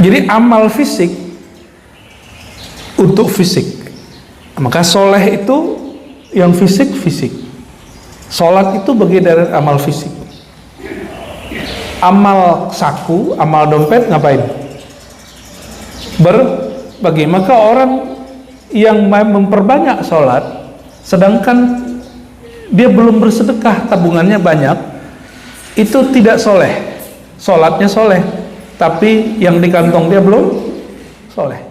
Jadi amal fisik untuk fisik. Maka soleh itu yang fisik. Sholat itu bagian dari amal fisik. Amal saku, amal dompet ngapain? Berbagi. Maka orang yang memperbanyak sholat, sedangkan dia belum bersedekah, tabungannya banyak, itu tidak soleh. Sholatnya soleh, tapi yang di kantong dia belum soleh.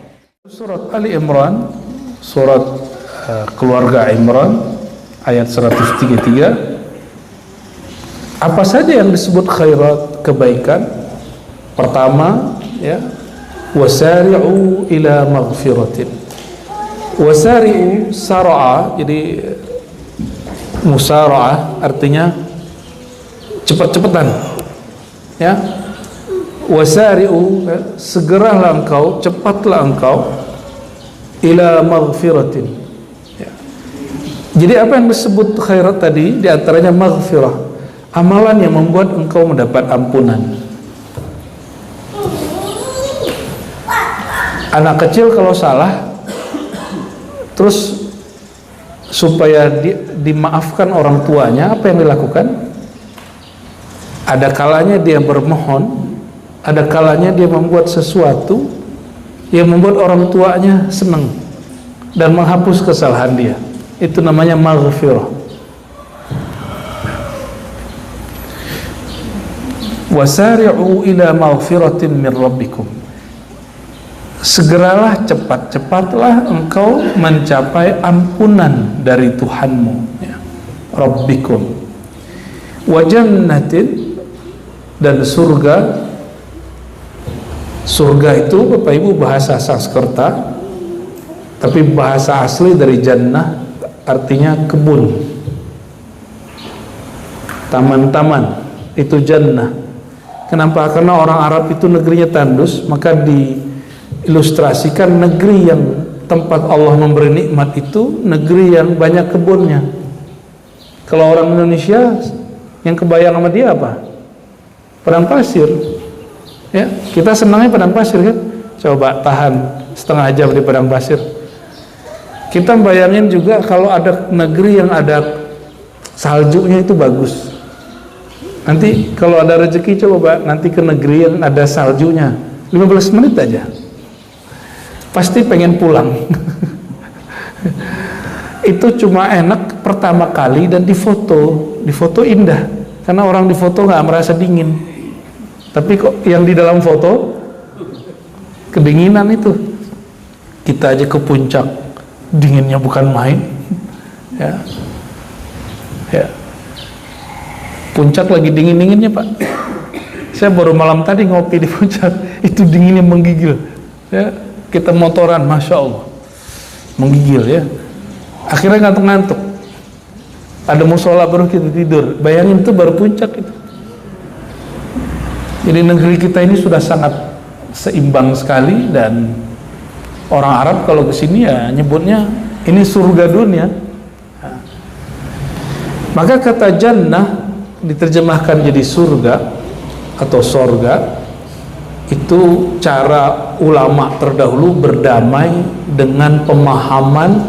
Surat Ali Imran, surat keluarga Imran, ayat 133. Apa saja yang disebut khairat, kebaikan? Pertama, ya, wasari'u ila maghfiratin. Wasari'u sara'a, jadi musara'ah artinya cepat-cepatan. Ya. Wasari'u, segeralah engkau, cepatlah engkau ila maghfiratin. Ya. Jadi apa yang disebut khairat tadi? Di antaranya maghfirah, amalan yang membuat engkau mendapat ampunan. Anak kecil kalau salah, terus supaya dimaafkan orang tuanya, apa yang dilakukan? Ada kalanya dia bermohon, ada kalanya dia membuat sesuatu yang membuat orang tuanya senang dan menghapus kesalahan dia. Itu namanya maghfirah. Wasari'u ila maghfiratin min rabbikum. Segeralah, cepat-cepatlah engkau mencapai ampunan dari Tuhanmu, ya. Rabbikum. Wa jannatin, dan surga. Surga itu Bapak Ibu bahasa Sanskerta, tapi bahasa asli dari jannah artinya kebun, taman-taman, itu jannah. Kenapa? Karena orang Arab itu negerinya tandus, maka diilustrasikan negeri yang tempat Allah memberi nikmat itu negeri yang banyak kebunnya. Kalau orang Indonesia yang kebayang sama dia apa? Padang pasir. Ya, kita senangnya padang pasir kan? Coba tahan setengah jam di padang pasir. Kita bayangin juga kalau ada negeri yang ada saljunya, itu bagus. Nanti kalau ada rezeki coba nanti ke negeri yang ada saljunya, 15 menit aja pasti pengen pulang. Itu cuma enak pertama kali dan difoto indah, karena orang difoto nggak merasa dingin. Tapi kok yang di dalam foto kedinginan itu. Kita aja ke puncak, dinginnya bukan main. Ya. Puncak lagi dingin-dinginnya Pak. Saya baru malam tadi ngopi di puncak, itu dinginnya menggigil. Ya, kita motoran, masya Allah, menggigil ya. Akhirnya ngantuk-ngantuk. Ada musola baru kita tidur. Bayangin itu baru puncak itu. Jadi negeri kita ini sudah sangat seimbang sekali, dan orang Arab kalau kesini ya nyebutnya ini surga dunia. Maka kata jannah diterjemahkan jadi surga atau sorga, itu cara ulama terdahulu berdamai dengan pemahaman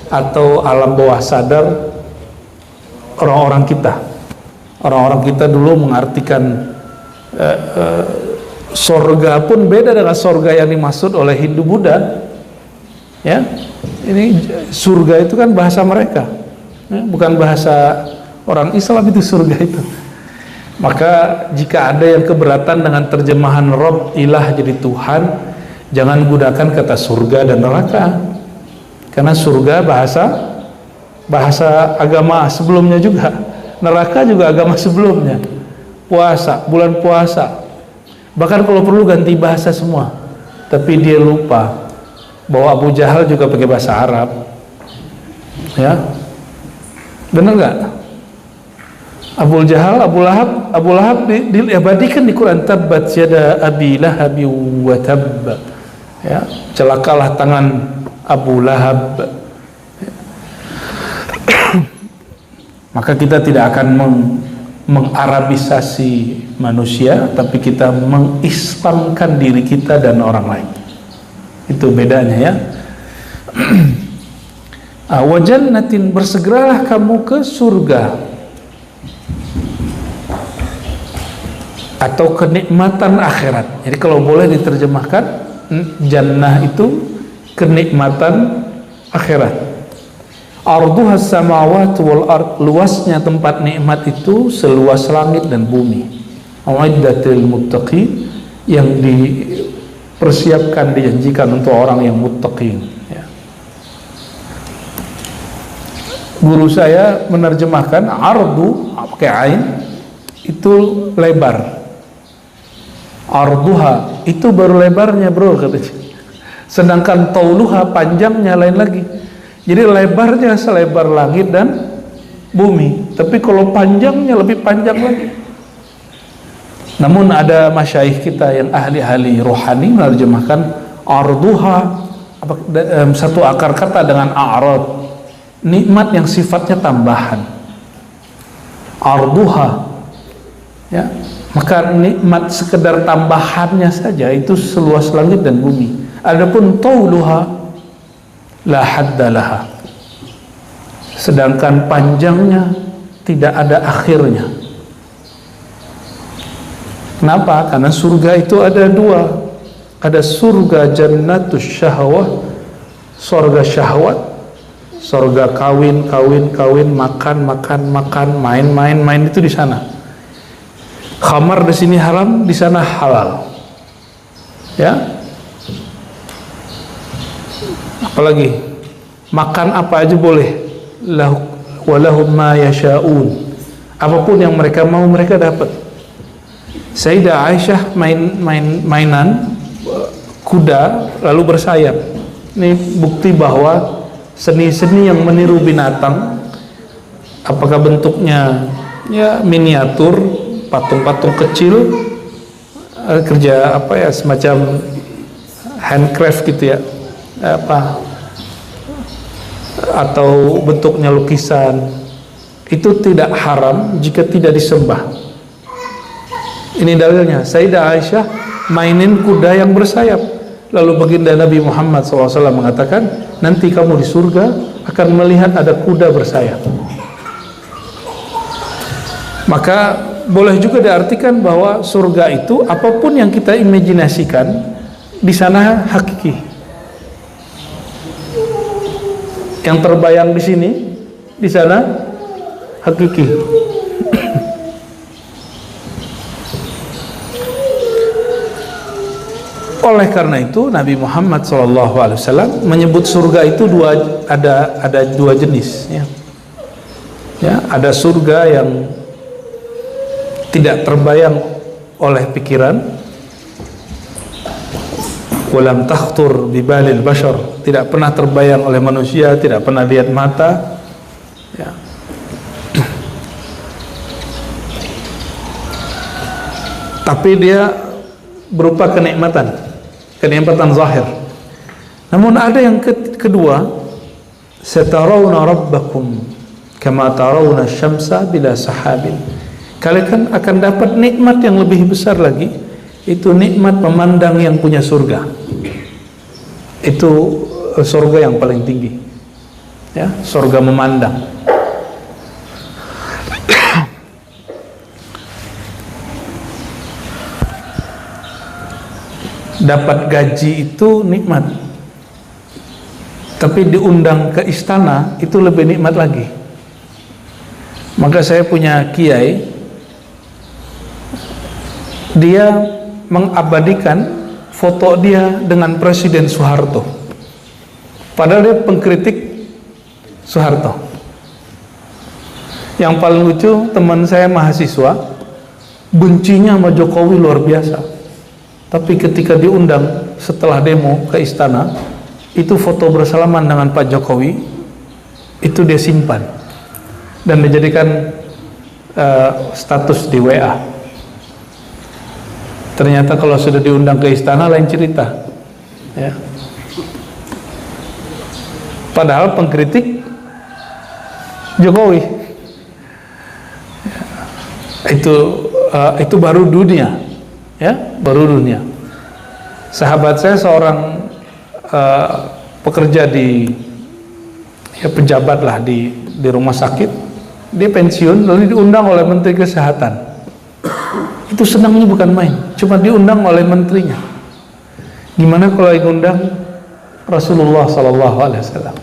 atau alam bawah sadar orang-orang kita. Orang-orang kita dulu mengartikan sorga pun beda dengan sorga yang dimaksud oleh Hindu Buddha. Ya, ini surga itu kan bahasa mereka, ya, bukan bahasa orang Islam itu surga itu. Maka jika ada yang keberatan dengan terjemahan Rob, ilah jadi Tuhan, jangan gunakan kata surga dan neraka, karena surga bahasa agama sebelumnya juga, neraka juga agama sebelumnya. Puasa, bulan puasa, bahkan kalau perlu ganti bahasa semua. Tapi dia lupa bahwa Abu Jahal juga pakai bahasa Arab. Ya, benar nggak? Abu Jahal, Abu Lahab diabadikan di Quran, tabbat yada abi lahabi wa tabb. Ya, celakalah tangan Abu Lahab. Maka kita tidak akan mengarabisasi manusia, tapi kita mengislamkan diri kita dan orang lain. Itu bedanya ya. Wa jannatin, bersegeralah kamu ke surga atau kenikmatan akhirat. Jadi kalau boleh diterjemahkan, jannah itu kenikmatan akhirat. Arduhas samawati wal ard, luasnya tempat nikmat itu seluas langit dan bumi. Uiddatil muttaqin, yang dipersiapkan, dijanjikan untuk orang yang muttaqin ya. Guru saya menerjemahkan ardu pakai ain itu lebar. Arduha itu baru lebarnya bro katanya. Sedangkan tauluha panjangnya lain lagi. Jadi lebarnya selebar langit dan bumi, tapi kalau panjangnya lebih panjang lagi. Namun ada masyayikh kita yang ahli-ahli rohani menerjemahkan arduha, satu akar kata dengan a'rad, nikmat yang sifatnya tambahan. Arduha ya, maka nikmat sekedar tambahannya saja itu seluas langit dan bumi. Adapun tauluha la haddalaha, sedangkan panjangnya tidak ada akhirnya. Kenapa? Karena surga itu ada dua. Ada surga jannatus syahwah, surga syahwat, surga kawin, makan, main itu di sana. Khamar di sini haram, di sana halal. Ya. Apalagi makan apa aja boleh. Walahum ma yasha'un, apapun yang mereka mau mereka dapat. Sayyidah Aisyah mainan kuda lalu bersayap. Ini bukti bahwa seni-seni yang meniru binatang, apakah bentuknya ya miniatur, patung-patung kecil, kerja apa ya, semacam handcraft gitu ya, apa, atau bentuknya lukisan, itu tidak haram jika tidak disembah. Ini dalilnya. Sayyidah Aisyah mainin kuda yang bersayap, lalu baginda Nabi Muhammad SAW mengatakan, nanti kamu di surga akan melihat ada kuda bersayap. Maka boleh juga diartikan bahwa surga itu apapun yang kita imajinasikan di sana hakiki. Yang terbayang di sini, di sana hakiki. Oleh karena itu Nabi Muhammad SAW menyebut surga itu ada dua jenis ya. Ya, ada surga yang tidak terbayang oleh pikiran, walam takhtur bibalil bashar, tidak pernah terbayang oleh manusia, tidak pernah lihat mata ya. Tapi dia berupa kenikmatan zahir. Namun ada yang kedua, satarawna rabbakum kama tarawna syamsa bila sahabin. Kalian akan dapat nikmat yang lebih besar lagi, itu nikmat memandang yang punya surga. Itu surga yang paling tinggi ya, surga memandang. Dapat gaji itu nikmat, tapi diundang ke istana itu lebih nikmat lagi. Maka saya punya kiai, dia mengabadikan foto dia dengan Presiden Soeharto, padahal dia pengkritik Soeharto. Yang paling lucu, teman saya mahasiswa bencinya sama Jokowi luar biasa, tapi ketika diundang setelah demo ke istana, itu foto bersalaman dengan Pak Jokowi itu dia simpan dan dijadikan status di WA. Ternyata kalau sudah diundang ke istana lain cerita ya. Padahal pengkritik Jokowi. Itu baru dunia, ya, baru dunia. Sahabat saya seorang pekerja di, ya, pejabat lah di rumah sakit. Dia pensiun lalu diundang oleh Menteri Kesehatan. Itu senangnya bukan main, cuma diundang oleh menterinya. Gimana kalau yang undang Rasulullah Sallallahu Alaihi Wasallam?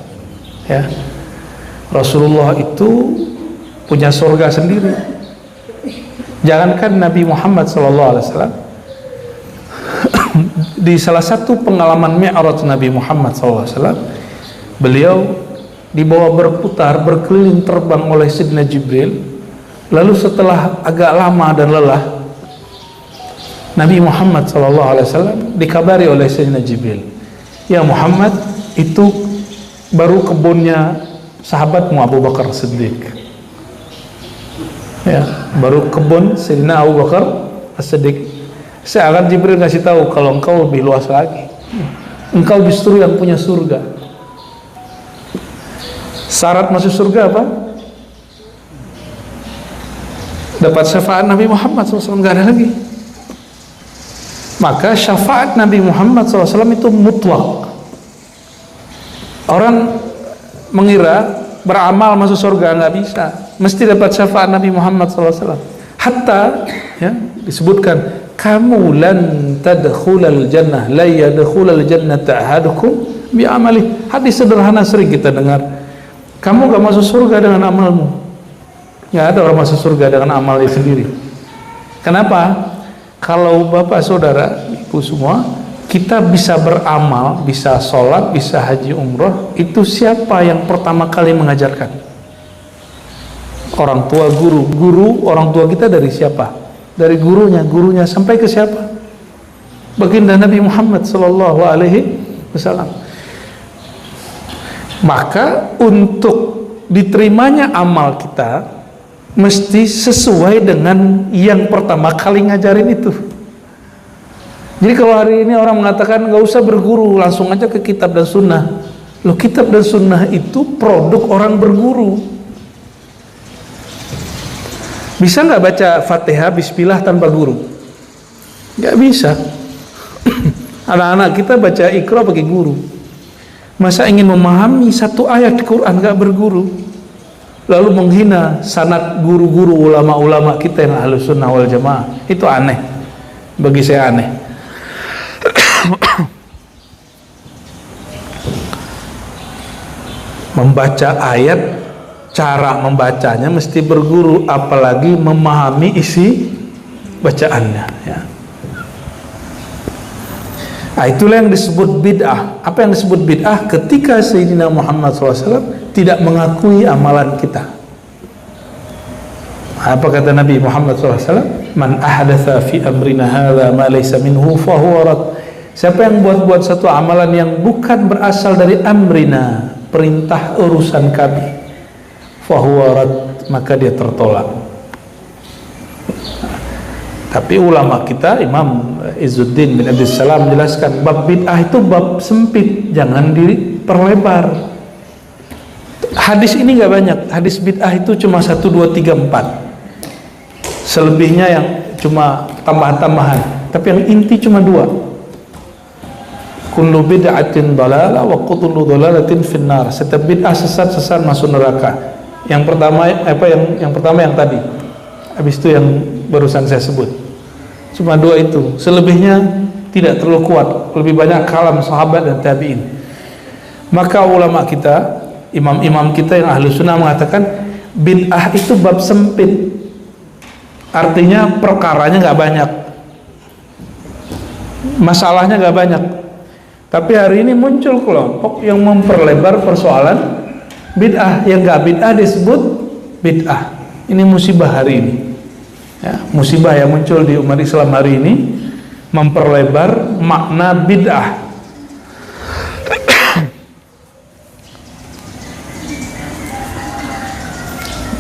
Ya, Rasulullah itu punya surga sendiri. Jangankan Nabi Muhammad Sallallahu Alaihi Wasallam, di salah satu pengalaman Mi'raj Nabi Muhammad Sallallahu Alaihi Wasallam, beliau dibawa berputar berkeliling terbang oleh Sidna Jibril. Lalu setelah agak lama dan lelah, Nabi Muhammad Sallallahu Alaihi Wasallam dikabari oleh Sidna Jibril, ya Muhammad, itu baru kebunnya sahabatmu Abu Bakar Siddiq. Ya, baru kebun Sayyidina Abu Bakar As-Siddiq. Saya akan Jibril kasih tahu kalau engkau lebih luas lagi. Engkau justru yang punya surga. Syarat masuk surga apa? Dapat syafaat Nabi Muhammad SAW, nggak ada lagi. Maka syafaat Nabi Muhammad SAW itu mutlak. Orang mengira beramal masuk surga, nggak bisa. Mesti dapat syafaat Nabi Muhammad SAW. Hatta, ya, disebutkan, kamu lan tadkhulal jannah la yadkhulal jannata ahadukum bi amali. Hadis sederhana sering kita dengar. Kamu gak masuk surga dengan amalmu. Gak ada orang masuk surga dengan amalnya sendiri. Kenapa? Kalau bapak saudara ibu semua, kita bisa beramal, bisa sholat, bisa haji umroh, itu siapa yang pertama kali mengajarkan? Orang tua, guru orang tua kita dari siapa? Dari gurunya sampai ke siapa? Baginda Nabi Muhammad Sallallahu Alaihi Wasallam. Maka untuk diterimanya amal kita mesti sesuai dengan yang pertama kali ngajarin itu. Jadi kalau hari ini orang mengatakan nggak usah berguru, langsung aja ke kitab dan sunnah. Loh, kitab dan sunnah itu produk orang berguru. Bisa nggak baca Fatihah Bismillah tanpa guru? Nggak bisa. Anak-anak kita baca Iqra pakai guru. Masa ingin memahami satu ayat di Quran nggak berguru, lalu menghina sanad guru-guru ulama-ulama kita yang Ahlus Sunnah wal Jamaah? Itu aneh, bagi saya aneh. Membaca ayat, cara membacanya mesti berguru, apalagi memahami isi bacaannya, ya. Nah, itulah yang disebut bid'ah. Apa yang disebut bid'ah? Ketika Sayyidina Muhammad SAW tidak mengakui amalan kita. Apa kata Nabi Muhammad SAW? Man ahdatha fi amrina hadha ma laysa minhu fahuwa rad. Siapa yang buat satu amalan yang bukan berasal dari amrina, perintah urusan kami, fahuwa rad, maka dia tertolak. Tapi ulama kita, Imam Izzuddin bin Abdus Salam menjelaskan, bab bid'ah itu bab sempit, jangan diperlebar. Hadis ini nggak banyak, hadis bid'ah itu cuma 1, 2, 3, 4. Selebihnya yang cuma tambahan-tambahan. Tapi yang inti cuma 2. Kullu bid'atin dalalah wa kullu dalalatin finnar. Setiap bid'ah sesat masuk neraka. Yang pertama yang pertama yang tadi. Habis itu yang barusan saya sebut. Cuma 2 itu. Selebihnya tidak terlalu kuat. Lebih banyak kalam sahabat dan tabi'in. Maka ulama kita, imam-imam kita yang ahlu sunnah mengatakan bid'ah itu bab sempit. Artinya perkaranya nggak banyak, masalahnya nggak banyak. Tapi hari ini muncul kelompok yang memperlebar persoalan bid'ah. Yang nggak bid'ah disebut bid'ah. Ini musibah hari ini. Ya, musibah yang muncul di umat Islam hari ini, memperlebar makna bid'ah.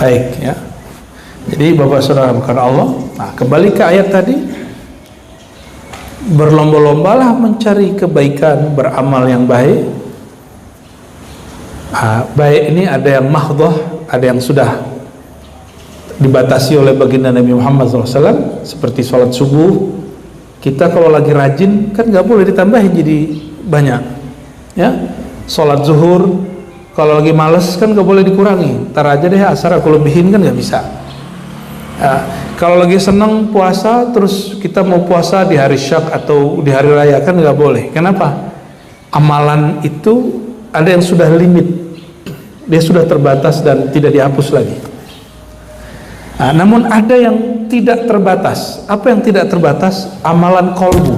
Baik, ya. Jadi Bapak Saudara bukan Allah. Nah, kembali ke ayat tadi. Berlomba-lombalah mencari kebaikan, beramal yang baik. Baik ini ada yang mahdhah, ada yang sudah dibatasi oleh baginda Nabi Muhammad SAW, seperti sholat subuh. Kita kalau lagi rajin kan nggak boleh ditambahin jadi banyak, ya. Sholat zuhur kalau lagi males kan nggak boleh dikurangi, ntar aja deh asar aku lebihin, kan nggak bisa. Kalau lagi seneng puasa terus kita mau puasa di hari syak atau di hari raya kan nggak boleh. Kenapa? Amalan itu ada yang sudah limit, dia sudah terbatas dan tidak dihapus lagi. Namun ada yang tidak terbatas. Apa yang tidak terbatas? Amalan kolbu.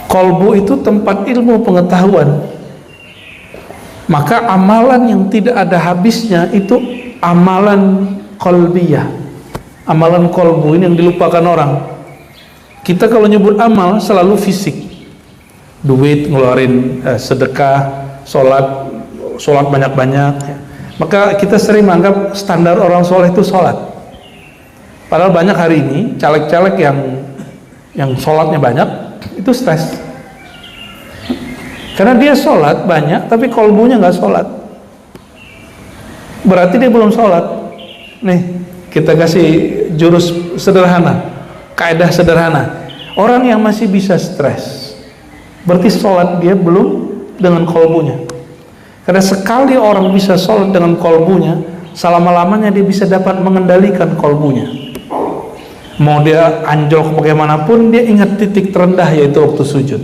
Kolbu itu tempat ilmu pengetahuan. Maka amalan yang tidak ada habisnya itu amalan kolbiyah. Amalan kolbu ini yang dilupakan orang. Kita kalau nyebut amal selalu fisik, duit, ngeluarin sedekah, sholat banyak-banyak, ya. Maka kita sering menganggap standar orang soleh itu sholat. Padahal banyak hari ini caleg-caleg yang sholatnya banyak itu stres, karena dia sholat banyak tapi kolbunya nggak sholat. Berarti dia belum sholat. Nih, kita kasih jurus sederhana, kaidah sederhana. Orang yang masih bisa stres, berarti sholat dia belum dengan kolbunya. Karena sekali orang bisa sholat dengan kolbunya, selama-lamanya dia bisa dapat mengendalikan kolbunya. Mau dia anjlok bagaimanapun, dia ingat titik terendah, yaitu waktu sujud.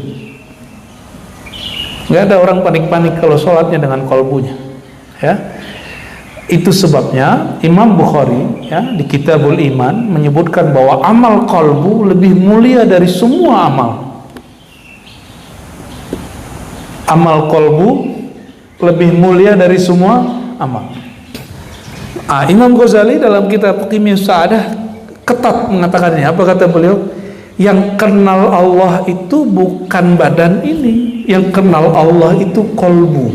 Gak ada orang panik-panik kalau sholatnya dengan kolbunya, ya. Itu sebabnya Imam Bukhari, ya, di Kitabul Iman menyebutkan bahwa amal kolbu lebih mulia dari semua amal. Amal kolbu lebih mulia dari semua amal. Imam Ghazali dalam kitab Qimiyus Sa'adah ketat mengatakannya. Apa kata beliau? Yang kenal Allah itu bukan badan ini, yang kenal Allah itu kolbu.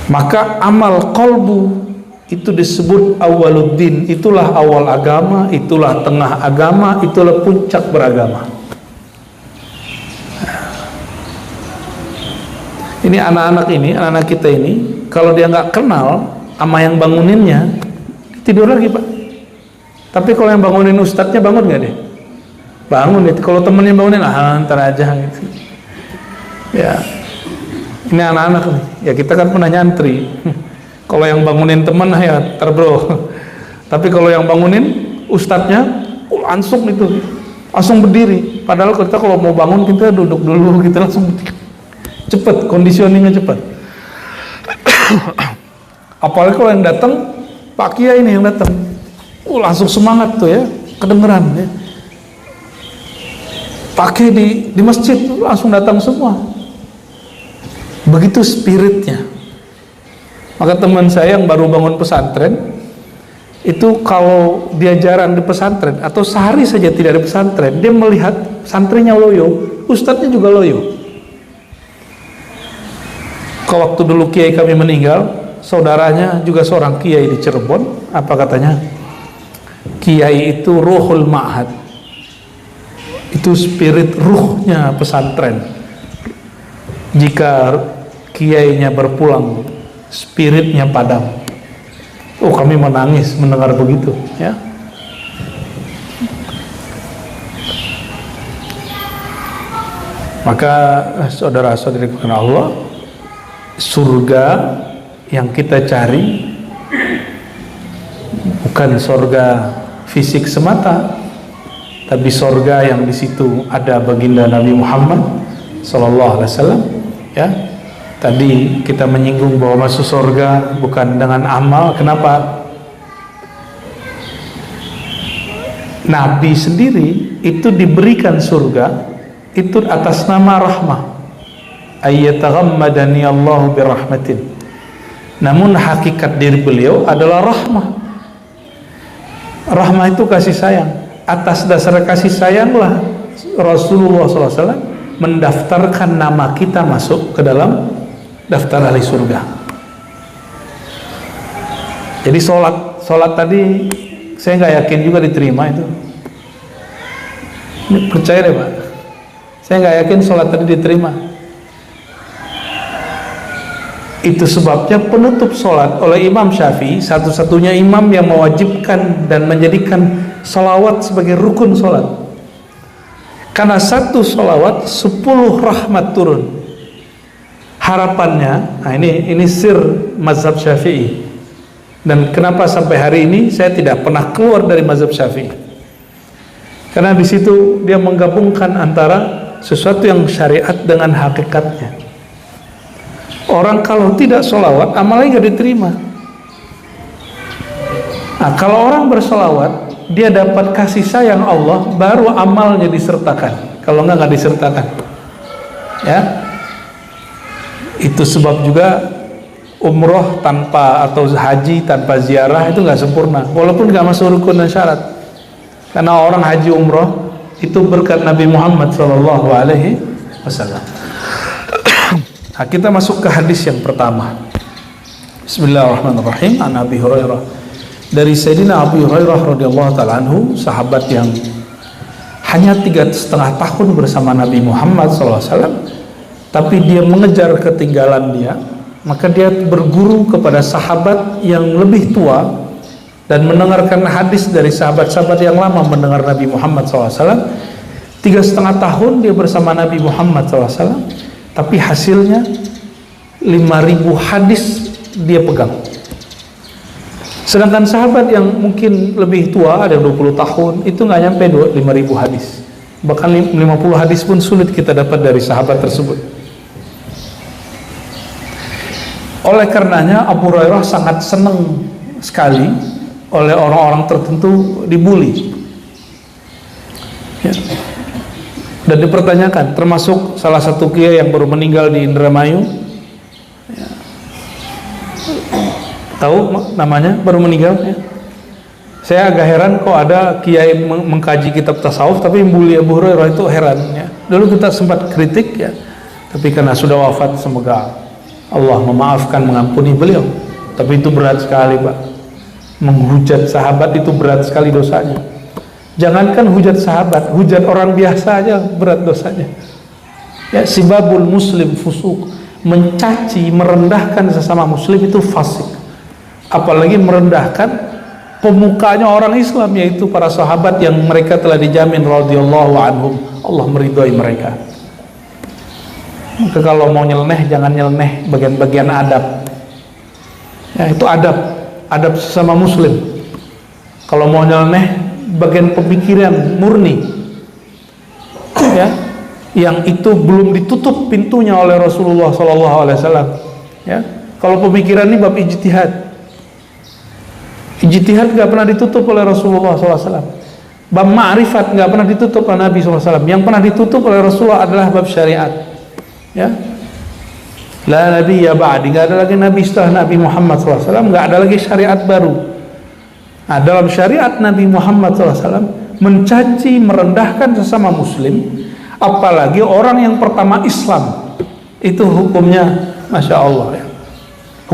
Maka amal kolbu itu disebut awaluddin. Itulah awal agama, itulah tengah agama, itulah puncak beragama. Ini anak-anak kita ini, kalau dia nggak kenal sama yang banguninnya, tidur lagi, Pak. Tapi kalau yang bangunin ustadznya, bangun nggak deh? Bangun deh. Kalau temennya bangunin, ntar aja gitu. Ya, ini anak-anak nih. Ya kita kan pernah nyantri. Kalau yang bangunin temen, ya ntar bro. Tapi kalau yang bangunin ustadznya, langsung itu, langsung berdiri. Padahal kita kalau mau bangun kita duduk dulu, kita langsung cepet, conditioningnya cepet. Apalagi kalau yang datang Pak Kiai ini yang datang, langsung semangat tuh, ya, kedengeran, ya. Pakai di masjid langsung datang semua. Begitu spiritnya. Maka teman saya yang baru bangun pesantren itu, kalau dia jarang di pesantren atau sehari saja tidak di pesantren, dia melihat santrinya loyo, ustadznya juga loyo. Waktu dulu kiai kami meninggal, saudaranya juga seorang kiai di Cirebon. Apa katanya? Kiai itu ruhul ma'had, itu spirit ruhnya pesantren. Jika kiainya berpulang, spiritnya padam. Kami menangis mendengar begitu, ya. Maka saudara-saudari karena Allah, surga yang kita cari bukan surga fisik semata, tapi surga yang di situ ada baginda Nabi Muhammad sallallahu alaihi wasallam, ya. Tadi kita menyinggung bahwa masuk surga bukan dengan amal. Kenapa? Nabi sendiri itu diberikan surga itu atas nama rahmah. Ayyataghammadani Allahu birahmatin. Namun hakikat diri beliau adalah rahmah. Rahmah itu kasih sayang. Atas dasar kasih sayanglah Rasulullah SAW mendaftarkan nama kita masuk ke dalam daftar ahli surga. Jadi sholat tadi saya nggak yakin juga diterima itu. Percaya deh Pak, saya nggak yakin sholat tadi diterima. Itu sebabnya penutup sholat oleh Imam Syafi'i, satu-satunya imam yang mewajibkan dan menjadikan sholawat sebagai rukun sholat. Karena satu sholawat 10 rahmat turun. Harapannya, nah ini sir mazhab Syafi'i. Dan kenapa sampai hari ini saya tidak pernah keluar dari mazhab Syafi'i? Karena di situ dia menggabungkan antara sesuatu yang syariat dengan hakikatnya. Orang kalau tidak sholawat, amalnya nggak diterima. Nah, kalau orang bersolawat, dia dapat kasih sayang Allah, baru amalnya disertakan. Kalau nggak disertakan. Ya, itu sebab juga umroh tanpa atau haji tanpa ziarah itu nggak sempurna, walaupun nggak masuk rukun dan syarat. Karena orang haji umroh itu berkat Nabi Muhammad SAW. Nah, kita masuk ke hadis yang pertama. Bismillahirrahmanirrahim. An Abi Hurairah, dari Sayyidina Abu Hurairah radhiyallahu ta'ala anhu, sahabat yang hanya 3,5 tahun bersama Nabi Muhammad SAW, tapi dia mengejar ketinggalan dia. Maka dia berguru kepada sahabat yang lebih tua dan mendengarkan hadis dari sahabat-sahabat yang lama mendengar Nabi Muhammad SAW. 3,5 tahun dia bersama Nabi Muhammad SAW, tapi hasilnya 5.000 hadis dia pegang. Sedangkan sahabat yang mungkin lebih tua, ada 20 tahun, itu nggak nyampe 5.000 hadis. Bahkan 50 hadis pun sulit kita dapat dari sahabat tersebut. Oleh karenanya Abu Hurairah sangat senang sekali oleh orang-orang tertentu dibully, ya. Dan dipertanyakan, termasuk salah satu kiai yang baru meninggal di Indramayu, ya. Tahu namanya, baru meninggal, ya. Saya agak heran kok ada kiai mengkaji kitab tasawuf tapi membuli Abu Hurairah, itu heran, ya. Dulu kita sempat kritik, ya, tapi karena sudah wafat, semoga Allah memaafkan, mengampuni beliau. Tapi itu berat sekali, Pak. Menghujat sahabat itu berat sekali dosanya. Jangankan hujat sahabat, hujat orang biasa aja berat dosanya. Ya, sibabul muslim fusuk, mencaci, merendahkan sesama muslim itu fasik. Apalagi merendahkan pemukanya orang Islam, yaitu para sahabat yang mereka telah dijamin radhiyallahu anhum, Allah meridhai mereka. Maka kalau mau nyeleneh, jangan nyeleneh bagian-bagian adab. Ya, itu adab sesama muslim. Kalau mau nyeleneh bagian pemikiran murni, ya, yang itu belum ditutup pintunya oleh Rasulullah SAW. Ya, kalau pemikiran ini bab ijtihad, nggak pernah ditutup oleh Rasulullah SAW. Bab ma'rifat nggak pernah ditutup oleh Nabi SAW. Yang pernah ditutup oleh Rasulullah adalah bab syariat. Ya, la nabiyya ba'di, nggak ada lagi nabi setelah Nabi Muhammad SAW, nggak ada lagi syariat baru. Nah, dalam syariat Nabi Muhammad SAW, mencaci, merendahkan sesama muslim, apalagi orang yang pertama Islam, itu hukumnya Masya Allah, ya.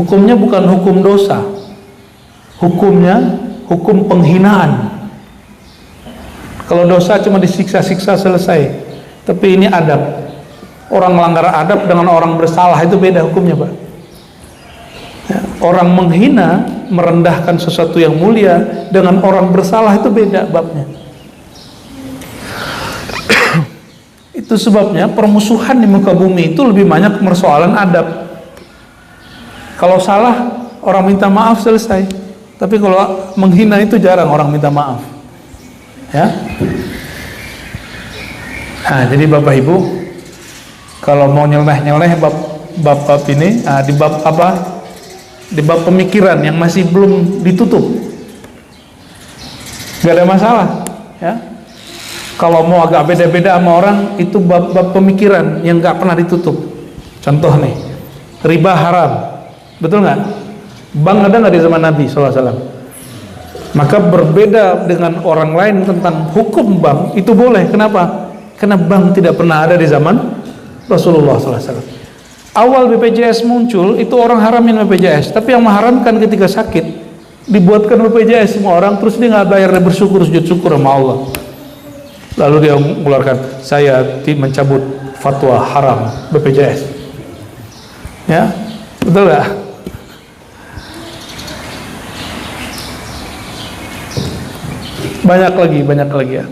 Hukumnya bukan hukum dosa, hukumnya hukum penghinaan. Kalau dosa cuma disiksa-siksa selesai, tapi ini adab. Orang melanggar adab dengan orang bersalah itu beda hukumnya, Pak. Ya, orang menghina, merendahkan sesuatu yang mulia dengan orang bersalah itu beda babnya. Itu sebabnya permusuhan di muka bumi itu lebih banyak persoalan adab. Kalau salah, orang minta maaf, selesai. Tapi kalau menghina itu jarang orang minta maaf, ya. Nah, jadi Bapak Ibu, kalau mau nyeleneh bab ini, nah, di bab apa? Di bab pemikiran yang masih belum ditutup, gak ada masalah, ya. Kalau mau agak beda-beda sama orang, itu bab pemikiran yang gak pernah ditutup. Contoh nih, riba haram, betul nggak? Bank ada nggak di zaman Nabi SAW? Maka berbeda dengan orang lain tentang hukum bank itu boleh. Kenapa? Karena bank tidak pernah ada di zaman Rasulullah SAW. Awal BPJS muncul, itu orang haramin BPJS, tapi yang mengharamkan ketika sakit, dibuatkan BPJS semua orang, terus dia nggak bayar, dia bersyukur, sujud syukur sama Allah. Lalu dia mengeluarkan, saya mencabut fatwa haram BPJS. Ya, Betul nggak? Banyak lagi ya.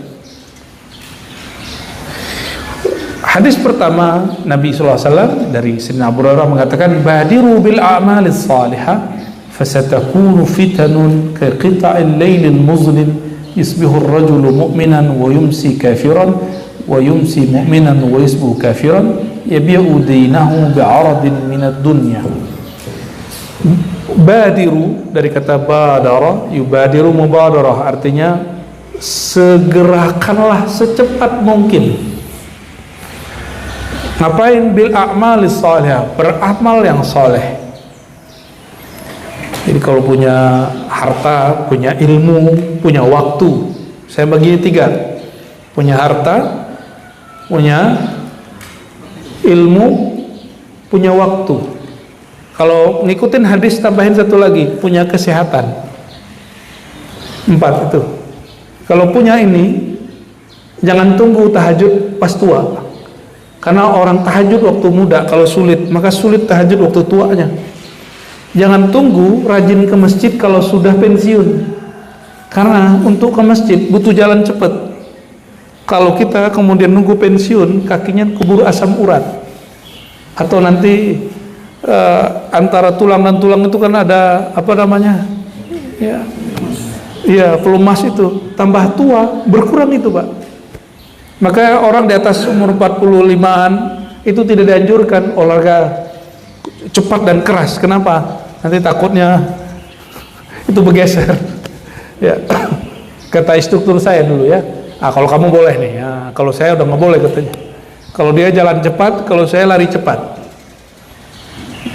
Hadis pertama Nabi SAW dari Sayyidina Abu Hurairah mengatakan, badiru bil a'malis salihah fasatakunu fitanun ka qita'il lailil muzlim yusbihu ar-rajulu mu'minan wa yumsi kafiran wa yumsi mu'minan wa yusbihu kafiran yabi'u dinahu bi'aradin minad dunya. Badiru dari kata badara, yubadiru mubadarah, artinya segerakanlah secepat mungkin. Ngapain? Bil a'malis salihah, beramal yang soleh. Jadi kalau punya harta, punya ilmu, punya waktu, saya bagi 3: punya harta, punya ilmu, punya waktu. Kalau ngikutin hadis tambahin 1 lagi, punya kesehatan. 4 itu. Kalau punya ini, jangan tunggu tahajud pas tua. Karena orang tahajud waktu muda, kalau sulit, maka sulit tahajud waktu tuanya. Jangan tunggu rajin ke masjid kalau sudah pensiun. Karena untuk ke masjid butuh jalan cepat. Kalau kita kemudian nunggu pensiun, kakinya keburu asam urat. Atau nanti antara tulang dan tulang itu kan ada apa namanya? Ya, pelumas itu. Tambah tua, berkurang itu, Pak. Maka orang di atas umur 45-an itu tidak dianjurkan olahraga cepat dan keras. Kenapa? Nanti takutnya itu bergeser. Ya, kata instruktur saya dulu ya. Kalau kamu boleh nih. Ya, kalau saya udah nggak boleh katanya. Kalau dia jalan cepat, kalau saya lari cepat.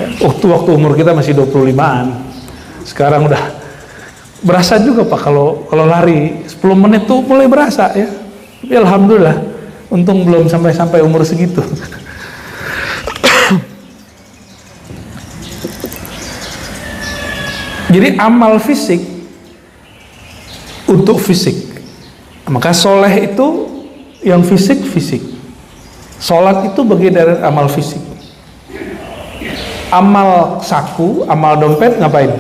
Ya, waktu umur kita masih 25-an. Sekarang udah berasa juga Pak kalau lari 10 menit tuh mulai berasa ya. Tapi alhamdulillah, untung belum sampai umur segitu. Jadi amal fisik untuk fisik. Maka soleh itu yang fisik. Sholat itu bagian dari amal fisik. Amal saku, amal dompet ngapain?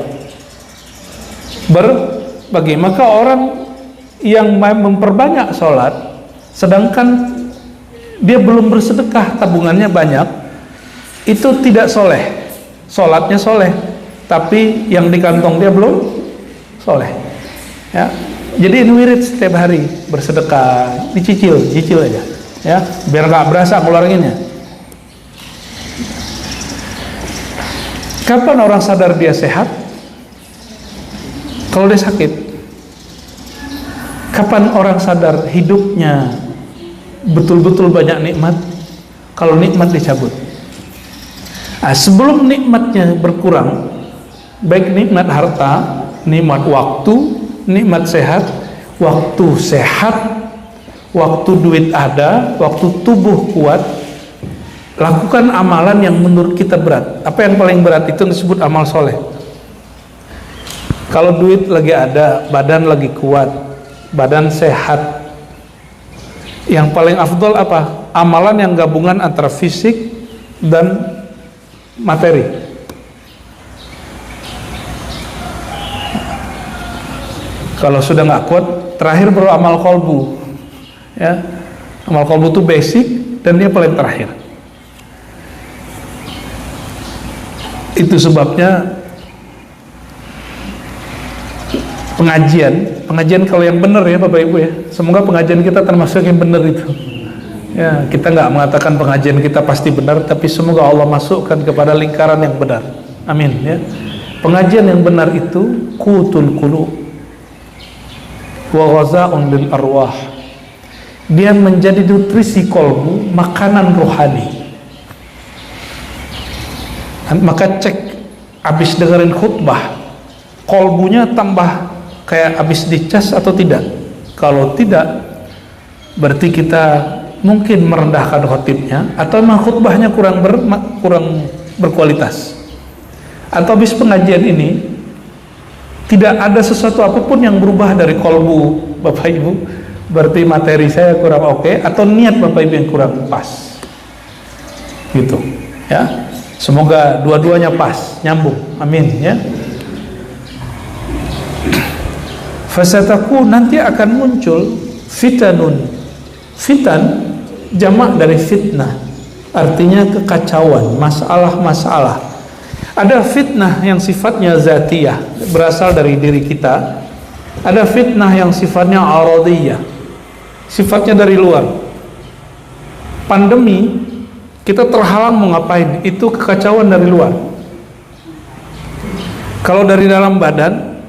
Berbagi. Maka orang yang memperbanyak sholat sedangkan dia belum bersedekah, tabungannya banyak, itu tidak soleh. Sholatnya soleh, tapi yang di kantong dia belum soleh ya. Jadi wirid setiap hari bersedekah, dicicil aja ya, biar gak berasa ngeluarinnya. Kapan orang sadar dia sehat? Kalau dia sakit. Kapan orang sadar hidupnya betul-betul banyak nikmat? Kalau nikmat dicabut. Sebelum nikmatnya berkurang, baik nikmat harta, nikmat waktu, nikmat sehat, waktu duit ada, waktu tubuh kuat, lakukan amalan yang menurut kita berat. Apa yang paling berat? Itu disebut amal soleh. Kalau duit lagi ada, badan lagi kuat, badan sehat, yang paling afdol apa? Amalan yang gabungan antara fisik dan materi. Kalau sudah nggak kuat, terakhir baru amal kolbu ya. Amal kolbu itu basic dan dia paling terakhir. Itu sebabnya pengajian kalau yang benar ya Bapak Ibu ya, semoga pengajian kita termasuk yang benar itu ya. Kita nggak mengatakan pengajian kita pasti benar, tapi semoga Allah masukkan kepada lingkaran yang benar, amin ya. Pengajian yang benar itu qutul qulub wa ghaza'un lil arwah, dia menjadi nutrisi kolbu, makanan rohani. Maka cek habis dengerin khutbah, kolbunya tambah kayak habis dicas atau tidak. Kalau tidak, berarti kita mungkin merendahkan khotibnya, atau memang khutbahnya kurang berkualitas. Atau habis pengajian ini tidak ada sesuatu apapun yang berubah dari kolbu Bapak Ibu, berarti materi saya kurang oke, atau niat Bapak Ibu yang kurang pas gitu ya. Semoga dua-duanya pas, nyambung. Amin ya. Fasataku, nanti akan muncul fitanun. Fitan jamak dari fitnah, artinya kekacauan, masalah-masalah. Ada fitnah yang sifatnya zatiyah, berasal dari diri kita. Ada fitnah yang sifatnya aradiyah, sifatnya dari luar. Pandemi, kita terhalang mau ngapain, itu kekacauan dari luar. Kalau dari dalam badan,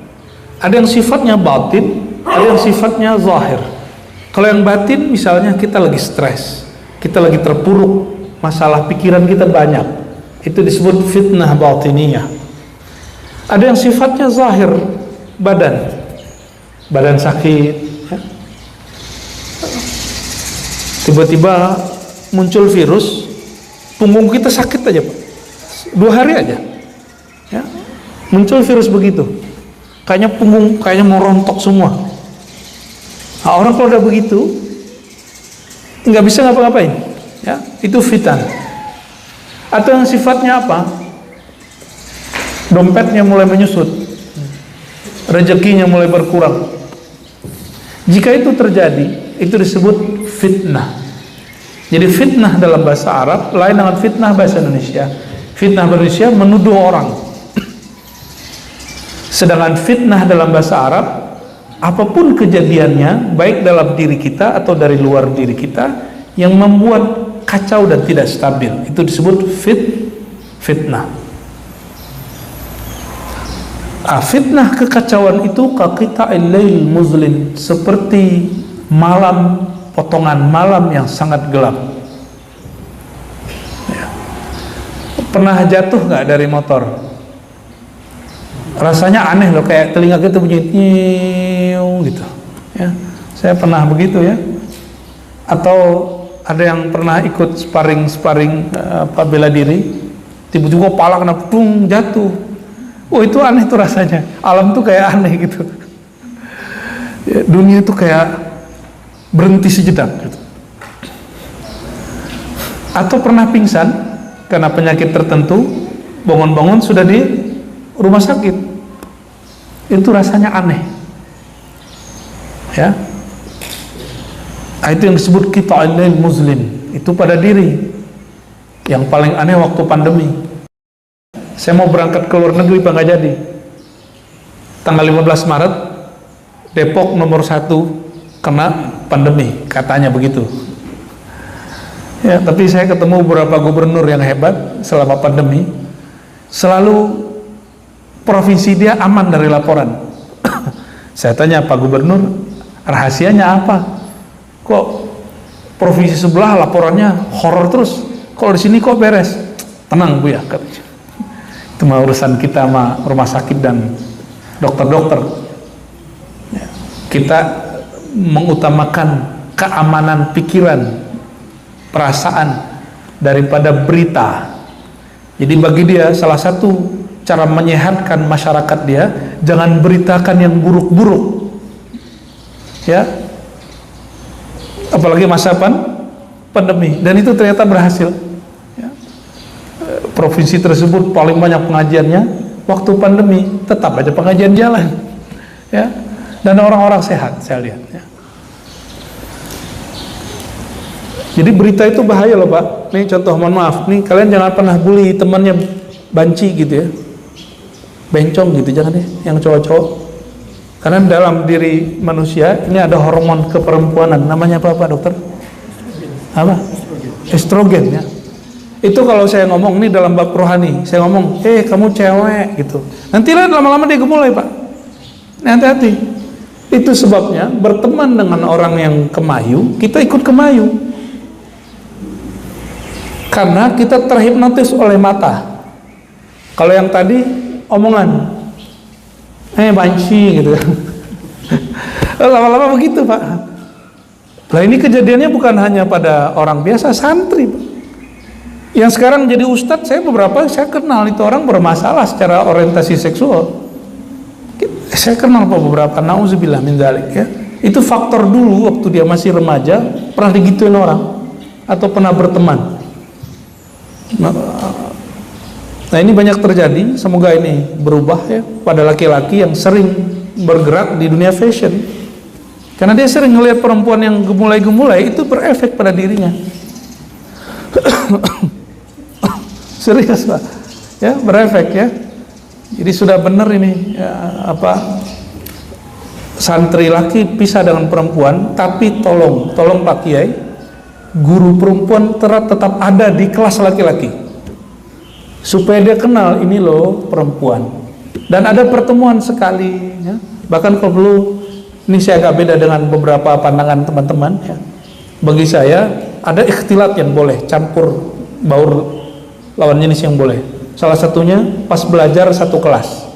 ada yang sifatnya batin, ada yang sifatnya zahir. Kalau yang batin, misalnya kita lagi stres, kita lagi terpuruk, masalah pikiran kita banyak, itu disebut fitnah batiniyah. Ada yang sifatnya zahir, badan sakit ya. Tiba-tiba muncul virus, punggung kita sakit aja Pak, 2 hari aja ya, muncul virus begitu, kayaknya punggung kayaknya mau rontok semua. Nah, orang kalau udah begitu nggak bisa ngapa-ngapain ya, itu fitan. Atau yang sifatnya apa, dompetnya mulai menyusut, rezekinya mulai berkurang. Jika itu terjadi, itu disebut fitnah. Jadi fitnah dalam bahasa Arab lain dengan fitnah bahasa Indonesia. Fitnah bahasa Indonesia menuduh orang, sedangkan fitnah dalam bahasa Arab, apapun kejadiannya, baik dalam diri kita atau dari luar diri kita, yang membuat kacau dan tidak stabil, itu disebut fitnah. Fitnah kekacauan itu kaqita'il lail muzlim, seperti malam, potongan malam yang sangat gelap ya. Pernah jatuh nggak dari motor? Rasanya aneh loh, kayak telinga kita bunyi nyiung gitu ya. Saya pernah begitu ya. Atau ada yang pernah ikut sparring bela diri, tiba-tiba kepala kena dung, jatuh. Oh, itu aneh tuh rasanya. Alam tuh kayak aneh gitu ya, dunia tuh kayak berhenti sejenak gitu. Atau pernah pingsan karena penyakit tertentu, bangun-bangun sudah di rumah sakit, itu rasanya aneh ya. Itu yang disebut qita'il lail muzlim, itu pada diri. Yang paling aneh waktu pandemi, saya mau berangkat ke luar negeri Pak, nggak jadi. Tanggal 15 Maret Depok nomor 1 kena pandemi, katanya begitu ya. Tapi saya ketemu beberapa gubernur yang hebat selama pandemi, selalu provinsi dia aman dari laporan. Saya tanya, Pak Gubernur, rahasianya apa? Kok provinsi sebelah laporannya horor terus, kalau di sini kok beres? Tenang Bu ya, katanya. Itu mah urusan kita sama rumah sakit dan dokter-dokter ya. Kita mengutamakan keamanan pikiran, perasaan daripada berita. Jadi bagi dia salah satu cara menyehatkan masyarakat dia, jangan beritakan yang buruk-buruk ya, apalagi masa pandemi. Dan itu ternyata berhasil ya. Provinsi tersebut paling banyak pengajiannya waktu pandemi, tetap aja pengajian jalan ya, dan orang-orang sehat saya lihat ya. Jadi berita itu bahaya loh Pak. Nih contoh, mohon maaf nih, kalian jangan pernah bully temannya banci gitu ya, bencong gitu, jangan deh yang cowok-cowok. Karena dalam diri manusia ini ada hormon keperempuanan, namanya apa Pak Dokter? Apa? Estrogen ya. Itu kalau saya ngomong nih dalam bab rohani, saya ngomong, kamu cewek gitu, nanti lah lama-lama dia gemulai Pak. Hati-hati. Itu sebabnya berteman dengan orang yang kemayu, kita ikut kemayu. Karena kita terhipnotis oleh mata. Kalau yang tadi omongan, banci gitu. Lama-lama begitu Pak. Nah ini kejadiannya bukan hanya pada orang biasa, santri Pak. Yang sekarang jadi ustadz, saya kenal itu orang bermasalah secara orientasi seksual. Saya kenal Pak beberapa, nauzubillah min dzalik ya. Itu faktor dulu waktu dia masih remaja, pernah digituin orang atau pernah berteman. Nah, ini banyak terjadi, semoga ini berubah ya pada laki-laki yang sering bergerak di dunia fashion. Karena dia sering melihat perempuan yang gemulai-gemulai, itu berefek pada dirinya. Serius Pak, ya berefek ya. Jadi sudah benar ini ya, santri laki pisah dengan perempuan, tapi tolong Pak Kiai, guru perempuan tetap ada di kelas laki-laki, supaya dia kenal ini loh perempuan. Dan ada pertemuan sekali ya. Bahkan kalau perlu, ini saya agak beda dengan beberapa pandangan teman-teman ya. Bagi saya ada ikhtilat yang boleh, campur baur lawan jenis yang boleh. Salah satunya pas belajar satu kelas.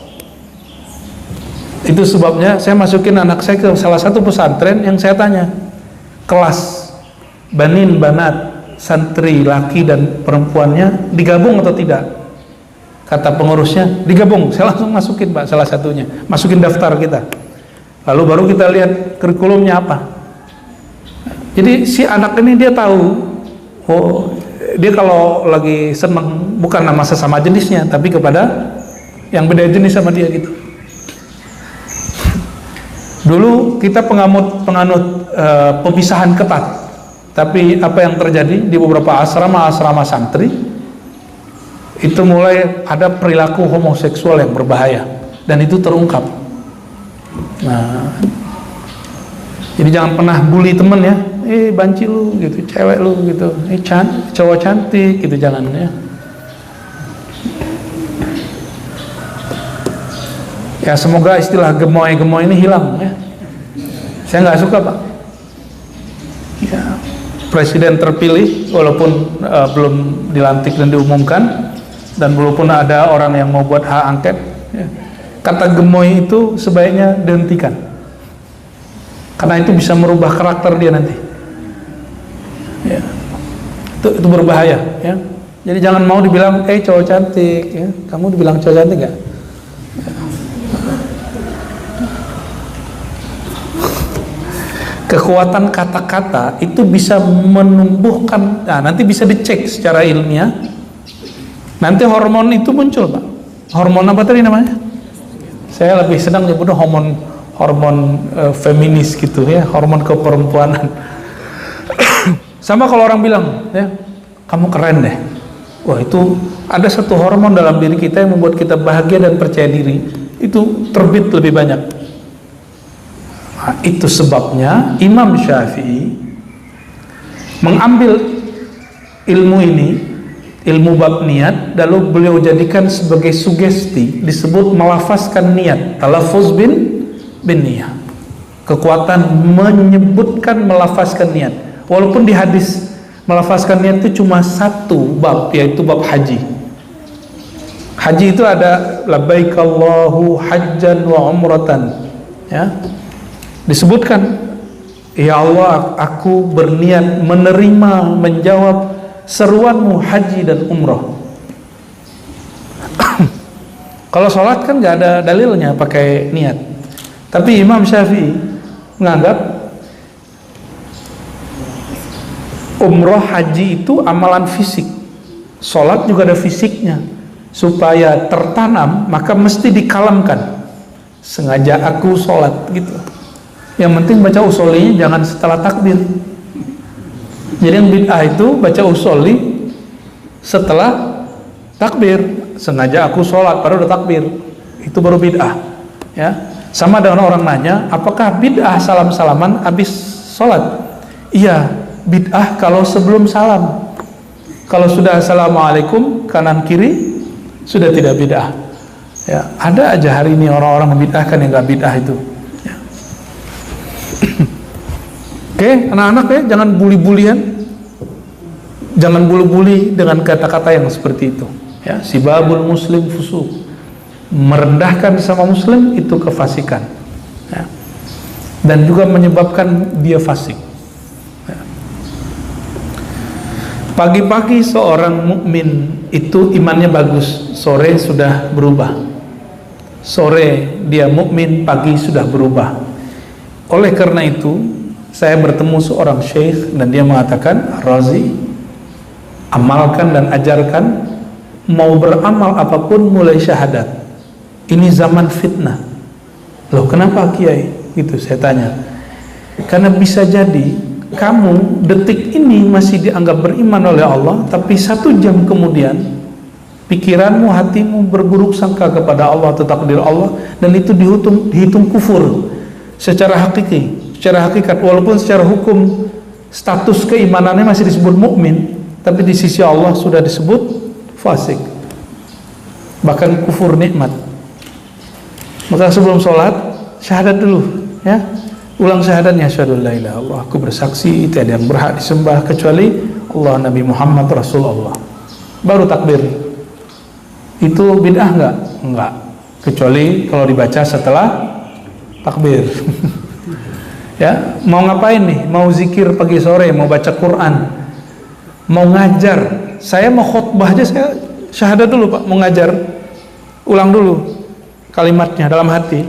Itu sebabnya saya masukin anak saya ke salah satu pesantren yang saya tanya, kelas banin banat, santri laki dan perempuannya digabung atau tidak? Kata pengurusnya digabung. Saya langsung masukin Pak salah satunya, masukin daftar kita. Lalu baru kita lihat kurikulumnya apa. Jadi si anak ini dia tahu, oh dia kalau lagi seneng bukan nama sesama jenisnya, tapi kepada yang beda jenis sama dia gitu. Dulu kita penganut pemisahan ketat, tapi apa yang terjadi di beberapa asrama santri itu mulai ada perilaku homoseksual yang berbahaya, dan itu terungkap. Nah, jadi jangan pernah bully temen ya, banci lu gitu, cewek lu gitu, cowok cantik gitu, jangan ya. Ya semoga istilah gemoy-gemoy ini hilang ya. Saya nggak suka Pak. Ya, presiden terpilih walaupun belum dilantik dan diumumkan, dan walaupun ada orang yang mau buat hak angket ya, kata gemoy itu sebaiknya dihentikan, karena itu bisa merubah karakter dia nanti ya. Itu berbahaya ya. Jadi jangan mau dibilang cowok cantik ya. Kamu dibilang cowok cantik nggak? Kekuatan kata-kata itu bisa menumbuhkan, nah nanti bisa dicek secara ilmiah, nanti hormon itu muncul Pak. Hormon apa tadi namanya? Saya lebih senang nyebutnya hormon feminis gitu ya, hormon keperempuanan. Sama kalau orang bilang ya, kamu keren deh. Wah, itu ada satu hormon dalam diri kita yang membuat kita bahagia dan percaya diri, itu terbit lebih banyak. Nah, itu sebabnya Imam Syafi'i mengambil ilmu ini, ilmu bab niat, lalu beliau jadikan sebagai sugesti, disebut melafazkan niat, talaffuz bin niyah, kekuatan menyebutkan melafazkan niat. Walaupun di hadis melafazkan niat itu cuma satu bab, yaitu bab haji. Haji itu ada labbaik Allahu hajjan wa umratan ya, disebutkan ya Allah, aku berniat menerima, menjawab seruanmu haji dan umroh. Kalau sholat kan nggak ada dalilnya pakai niat, tapi Imam Syafi'i menganggap umroh haji itu amalan fisik, sholat juga ada fisiknya. Supaya tertanam maka mesti dikalamkan, sengaja aku sholat gitu. Yang penting baca usolinya jangan setelah takbir. Jadi yang bid'ah itu baca usoli setelah takbir, sengaja aku sholat baru udah takbir, itu baru bid'ah ya. Sama dengan orang nanya, apakah bid'ah salam-salaman habis sholat? Iya, bid'ah kalau sebelum salam. Kalau sudah assalamualaikum kanan kiri sudah tidak bid'ah ya. Ada aja hari ini orang-orang membid'ahkan yang gak bid'ah itu. Oke, anak-anak ya, jangan bully-bulian, jangan bully-bully dengan kata-kata yang seperti itu ya. Sibabul muslim fusuk, merendahkan sama muslim itu kefasikan ya. Dan juga menyebabkan dia fasik ya. Pagi-pagi seorang mukmin itu imannya bagus, sore sudah berubah. Sore dia mukmin, pagi sudah berubah. Oleh karena itu saya bertemu seorang syekh dan dia mengatakan, Razi, amalkan dan ajarkan mau beramal apapun mulai syahadat. Ini zaman fitnah. Loh, kenapa Kiai? Gitu saya tanya. Karena bisa jadi kamu detik ini masih dianggap beriman oleh Allah, tapi 1 jam kemudian pikiranmu, hatimu berburuk sangka kepada Allah atau takdir Allah, dan itu dihitung kufur secara hakiki, secara hakikat. Walaupun secara hukum status keimanannya masih disebut mukmin, tapi di sisi Allah sudah disebut fasik, bahkan kufur nikmat. Maka sebelum sholat syahadat dulu, ya, ulang syahadatnya, asyhadu an la ilaha illallah, aku bersaksi tiada yang berhak disembah kecuali Allah, Nabi Muhammad Rasulullah. Baru takbir. Itu bid'ah enggak? Enggak, kecuali kalau dibaca setelah takbir. Ya, mau ngapain nih? Mau zikir pagi sore, mau baca Quran, mau ngajar. Saya mau khutbah aja saya syahadat dulu Pak, mau ngajar. Ulang dulu kalimatnya dalam hati.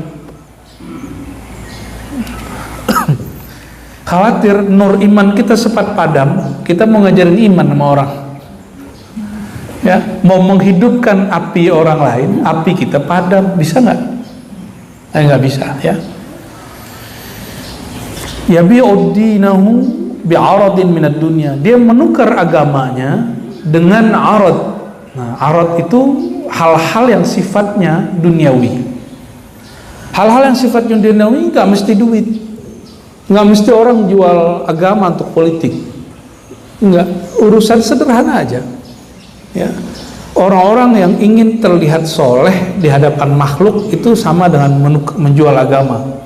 Khawatir nur iman kita sempat padam, kita mau ngajarin iman sama orang. Ya, mau menghidupkan api orang lain, api kita padam, bisa nggak? Nggak bisa, ya. Yabi'uddinahu bi'aradin minad dunya. Dia menukar agamanya dengan arad. Nah, arad itu hal-hal yang sifatnya duniawi. Hal-hal yang sifatnya duniawi nggak mesti duit, nggak mesti orang jual agama untuk politik. Nggak, urusan sederhana aja. Ya, orang-orang yang ingin terlihat soleh di hadapan makhluk itu sama dengan menjual agama.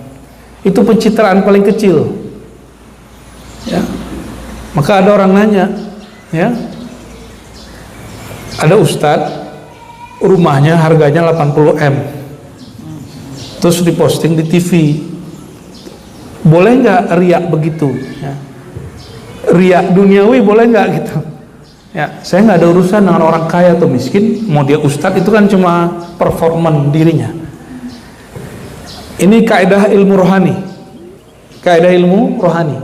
Itu pencitraan paling kecil, ya. Maka ada orang nanya, ya, ada ustadz rumahnya harganya 80 M, terus diposting di TV, boleh nggak riak begitu? Ya. Riak duniawi boleh nggak gitu? Ya, saya nggak ada urusan dengan orang kaya atau miskin, mau dia ustadz itu kan cuma performan dirinya. Ini kaidah ilmu rohani. Kaidah ilmu rohani.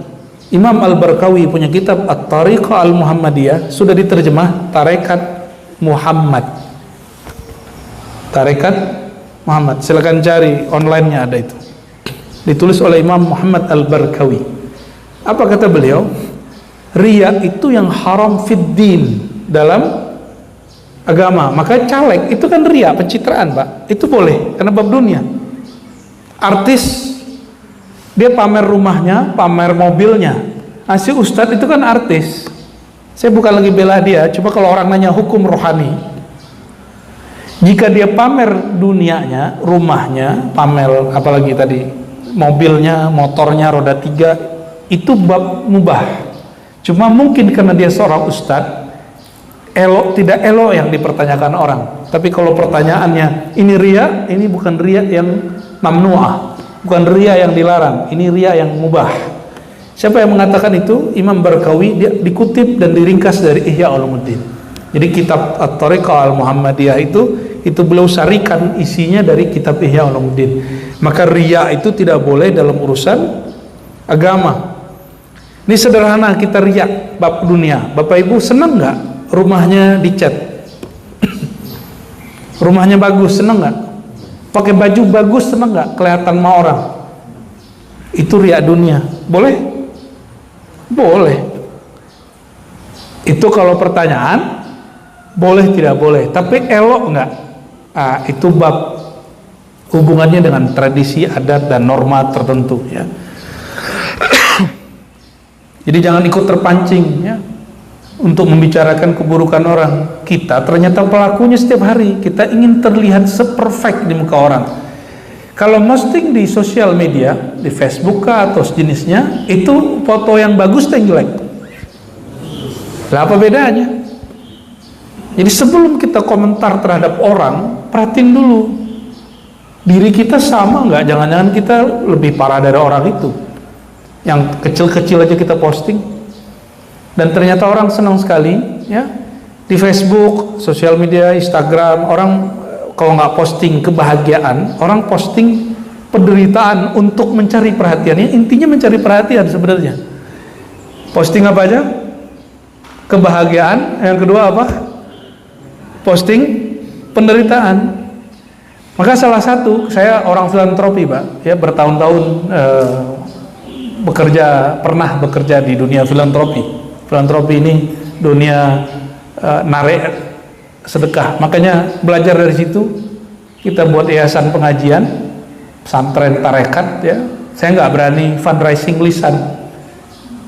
Imam Al-Barkawi punya kitab At-Tariqah Al-Muhammadiyah, sudah diterjemah Tarekat Muhammad. Tarekat Muhammad. Silakan cari online-nya, ada itu. Ditulis oleh Imam Muhammad Al-Barkawi. Apa kata beliau? Riya itu yang haram fid din, dalam agama. Maka caleg itu kan riya, pencitraan, Pak. Itu boleh karena bab dunia. Artis dia pamer rumahnya, pamer mobilnya. Si ustadz itu kan artis. Saya bukan lagi bela dia, cuma kalau orang nanya hukum rohani, jika dia pamer dunianya, rumahnya, pamer apalagi tadi mobilnya, motornya roda 3, itu bab mubah. Cuma mungkin karena dia seorang ustadz, elok tidak elok yang dipertanyakan orang. Tapi kalau pertanyaannya ini riya, ini bukan riya yang mamnu'ah, bukan riya yang dilarang, ini riya yang mubah. Siapa yang mengatakan itu? Imam Barkawi. Dia dikutip dan diringkas dari Ihya Ulumuddin. Jadi kitab At-Tariqah Al-Muhammadiyah itu beliau sarikan isinya dari kitab Ihya Ulumuddin. Maka riya itu tidak boleh dalam urusan agama. Ini sederhana, kita riya bab dunia. Bapak Ibu senang nggak rumahnya dicat? Rumahnya bagus, senang nggak? Pakai baju bagus, senang nggak? Kelihatan sama orang. Itu riya dunia. Boleh? Boleh. Itu kalau pertanyaan boleh tidak boleh. Tapi elok nggak? Itu bab hubungannya dengan tradisi, adat dan norma tertentu, ya. Jadi jangan ikut terpancing, ya, untuk membicarakan keburukan orang. Kita ternyata pelakunya setiap hari. Kita ingin terlihat seperfect di muka orang. Kalau posting di sosial media, di Facebook atau sejenisnya, itu foto yang bagus dan jelek. Lah apa bedanya? Jadi sebelum kita komentar terhadap orang, perhatiin dulu diri kita sama nggak? Jangan-jangan kita lebih parah dari orang itu. Yang kecil-kecil aja kita posting. Dan ternyata orang senang sekali, ya, di Facebook, sosial media, Instagram, orang kalau nggak posting kebahagiaan, orang posting penderitaan untuk mencari perhatian. Intinya mencari perhatian sebenarnya. Posting apa aja? Kebahagiaan. Yang kedua apa? posting penderitaan. Maka salah satu, saya orang filantropi Pak, ya bertahun-tahun pernah bekerja di dunia filantropi. Filantropi ini dunia narik sedekah. Makanya belajar dari situ, kita buat yayasan pengajian, pesantren tarekat ya. Saya nggak berani fundraising lisan,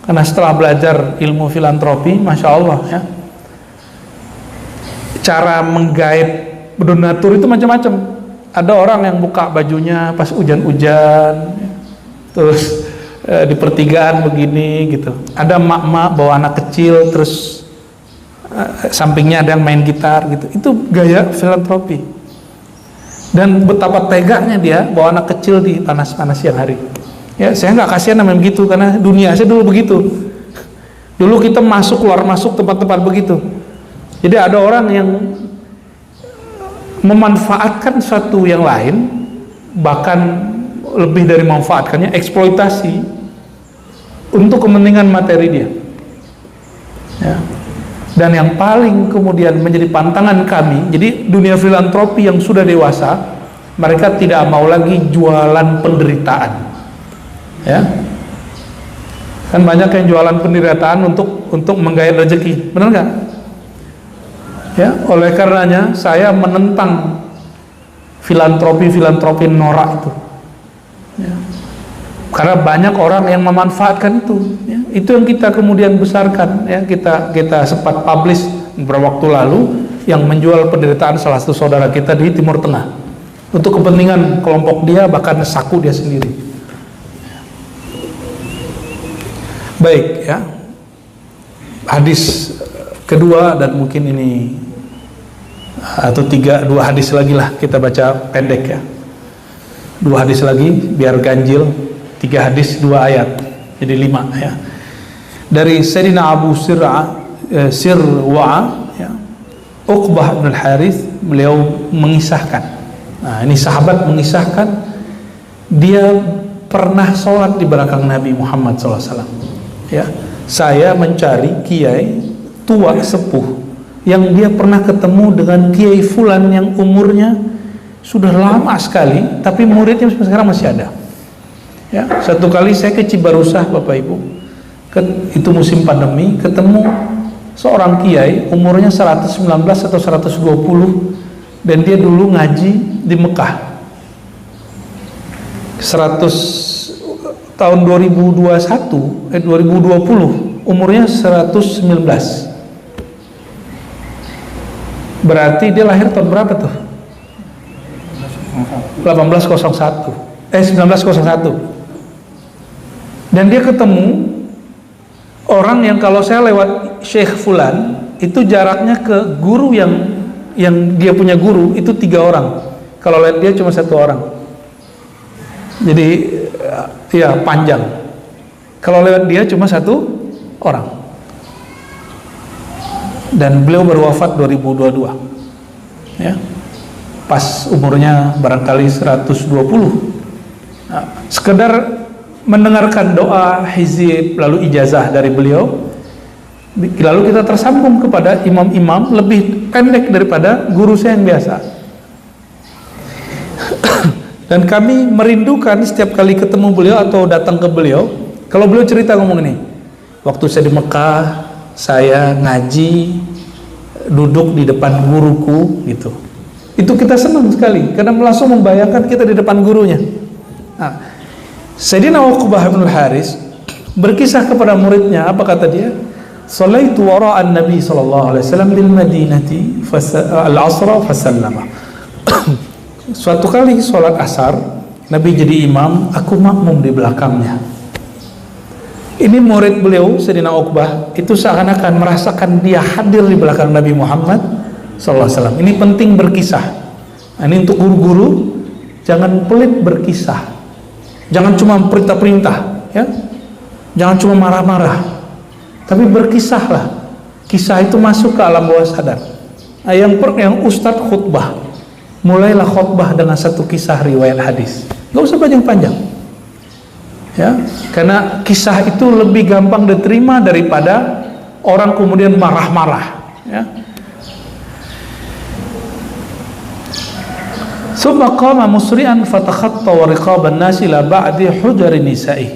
karena setelah belajar ilmu filantropi, masya Allah ya, cara menggait donatur itu macam-macam. Ada orang yang buka bajunya pas hujan-hujan, terus di pertigaan begini gitu. Ada mak-mak bawa anak kecil, terus sampingnya ada yang main gitar gitu. Itu gaya filantropi. Dan betapa teganya dia bawa anak kecil di panas-panas siang hari. Ya, saya nggak kasihan namanya begitu, karena dunia saya dulu begitu. Dulu kita keluar masuk tempat-tempat begitu. Jadi ada orang yang memanfaatkan suatu yang lain, bahkan lebih dari memanfaatkannya, eksploitasi untuk kepentingan materi dia ya. Dan yang paling kemudian menjadi pantangan kami, jadi dunia filantropi yang sudah dewasa, mereka tidak mau lagi jualan penderitaan ya. Kan banyak yang jualan penderitaan untuk menggait rezeki, benar nggak? Ya, oleh karenanya saya menentang filantropi norak itu ya. Karena banyak orang yang memanfaatkan itu ya. Itu yang kita kemudian besarkan ya. Kita sempat publish beberapa waktu lalu yang menjual penderitaan salah satu saudara kita di Timur Tengah untuk kepentingan kelompok dia, bahkan saku dia sendiri. Baik ya, hadis kedua, dan mungkin ini atau dua hadis lagi lah kita baca pendek ya. 2 hadis lagi biar ganjil, 3 hadis 2 ayat, jadi 5 ya. Dari Sayyidina Abu Sirwa ya, Uqbah bin Al-Harith, beliau mengisahkan. Nah, ini sahabat mengisahkan dia pernah sholat di belakang Nabi Muhammad SAW ya. Saya mencari kiai tua sepuh yang dia pernah ketemu dengan kiai fulan yang umurnya sudah lama sekali, tapi muridnya sampai sekarang masih ada ya. Satu kali saya ke Cibarusah Bapak Ibu, itu musim pandemi, ketemu seorang kiai umurnya 119 atau 120, dan dia dulu ngaji di Mekah tahun 2020 umurnya 119. Berarti dia lahir tahun berapa tuh? 1901. Dan dia ketemu orang yang kalau saya lewat Syekh Fulan, itu jaraknya ke guru yang dia punya guru itu 3 orang. Kalau lihat dia cuma 1 orang. Jadi ya panjang. Kalau lewat dia cuma 1 orang. Dan beliau berwafat 2022 ya, pas umurnya barangkali 120. Nah, sekedar mendengarkan doa hizib lalu ijazah dari beliau, lalu kita tersambung kepada imam-imam lebih pendek daripada guru saya yang biasa. Dan kami merindukan setiap kali ketemu beliau atau datang ke beliau, kalau beliau cerita ngomong ini, waktu saya di Mekah saya ngaji duduk di depan guruku gitu. Itu kita senang sekali karena langsung membayangkan kita di depan gurunya. Nah, Sayyidina Uqbah bin Al-Harith berkisah kepada muridnya, apa kata dia? Sallaitu wara'an Nabi sallallahu alaihi wasallam bil Madinati al-asra fasallama. Suatu kali sholat asar, Nabi jadi imam, aku makmum di belakangnya. Ini murid beliau, Sayyidina Uqbah, itu seakan-akan merasakan dia hadir di belakang Nabi Muhammad SAW. Ini penting berkisah. Nah, ini untuk guru-guru, jangan pelit berkisah. Jangan cuma perintah-perintah, ya. Jangan cuma marah-marah. Tapi berkisahlah. Kisah itu masuk ke alam bawah sadar. Nah, yang Ustadz khutbah, mulailah khutbah dengan satu kisah riwayat hadis. Gak usah panjang-panjang. Ya, karena kisah itu lebih gampang diterima daripada orang kemudian marah-marah ya. Summa qama musri'an fatakhatta wa riqaban nasi la ba'di hujari nisa'i.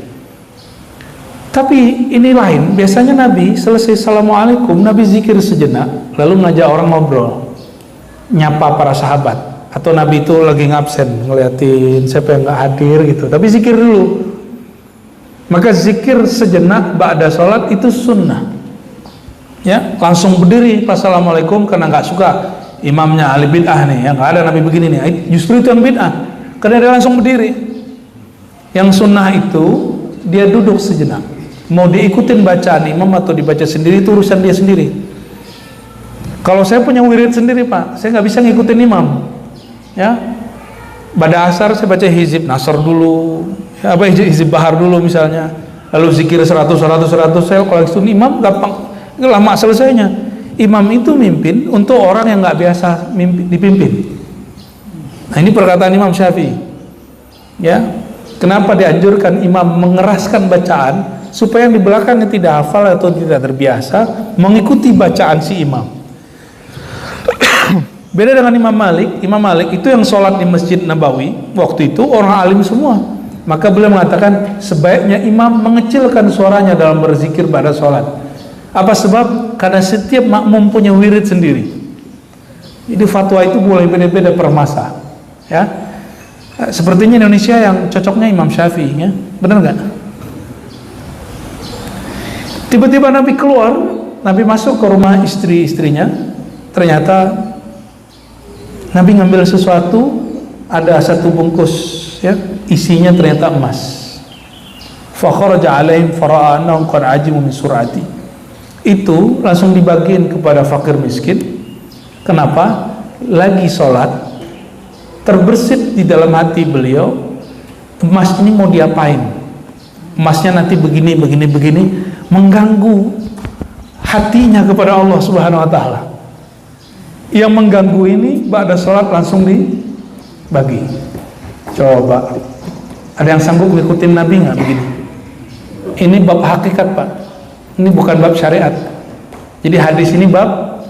Tapi ini lain, biasanya Nabi selesai assalamualaikum, Nabi zikir sejenak, lalu ngajak orang ngobrol, nyapa para sahabat. Atau Nabi itu lagi ngabsen, ngeliatin siapa yang nggak hadir gitu, tapi zikir dulu. Maka zikir sejenak ba'da sholat itu sunnah. Ya, langsung berdiri pas assalamualaikum, karena nggak suka imamnya ahli bid'ah nih, yang nggak ada Nabi begini nih. Justru itu yang bid'ah, karena dia langsung berdiri. Yang sunnah itu dia duduk sejenak. Mau diikutin bacaan imam atau dibaca sendiri itu urusan dia sendiri. Kalau saya punya wirid sendiri Pak, saya nggak bisa ngikutin imam. Ya, pada asar saya baca hizib nasr dulu, ya, apa hizib bahar dulu misalnya, lalu zikir 100 saya kalau itu imam gampang, lama selesainya. Imam itu mimpin untuk orang yang nggak biasa dipimpin. Nah ini perkataan Imam Syafi'i. Ya, kenapa dianjurkan imam mengeraskan bacaan supaya yang di belakangnya tidak hafal atau tidak terbiasa mengikuti bacaan si imam. Beda dengan Imam Malik. Imam Malik itu yang sholat di Masjid Nabawi waktu itu orang alim semua, maka beliau mengatakan sebaiknya imam mengecilkan suaranya dalam berzikir pada sholat. Apa sebab? Karena setiap makmum punya wirid sendiri. Jadi fatwa itu boleh beda-beda per masa. Ya, sepertinya Indonesia yang cocoknya Imam Syafi'i, ya, benar nggak? Tiba-tiba Nabi keluar, Nabi masuk ke rumah istri-istrinya. Ternyata Nabi ngambil sesuatu, ada satu bungkus, ya, isinya ternyata emas. Fa kharaja alaihim fara'a annahum qad ajimu min sur'ati. Itu langsung dibagiin kepada fakir miskin. Kenapa? Lagi sholat, terbersit di dalam hati beliau, emas ini mau diapain? Emasnya nanti begini, mengganggu hatinya kepada Allah Subhanahu wa Ta'ala. Yang mengganggu ini ba'da sholat langsung dibagi. Coba, ada yang sanggup ngikutin Nabi nggak begini? Ini bab hakikat Pak, ini bukan bab syariat. Jadi hadis ini bab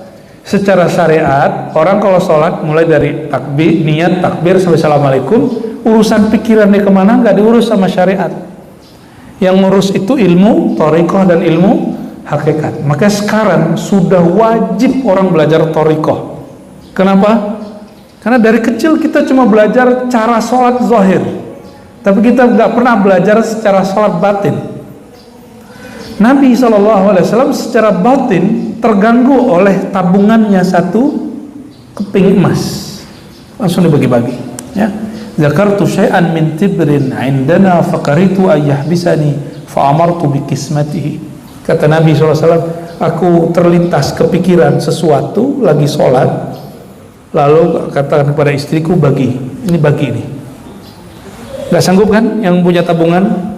secara syariat. Orang kalau sholat mulai dari takbir, niat takbir sampai assalamualaikum, urusan pikirannya kemana nggak diurus sama syariat. Yang ngurus itu ilmu thariqah dan ilmu hakikat. Maka sekarang sudah wajib orang belajar thariqah. Kenapa? Karena dari kecil kita cuma belajar cara sholat zahir, tapi kita nggak pernah belajar secara sholat batin. Nabi SAW secara batin terganggu oleh tabungannya satu keping emas, langsung dibagi-bagi. Ya, zakartu syai'an min tibrin indana faqaritu ayyahbisani fa'amartu bikismatihi. Kata Nabi SAW, aku terlintas kepikiran sesuatu lagi sholat, lalu katakan kepada istriku, bagi ini. Gak sanggup kan yang punya tabungan?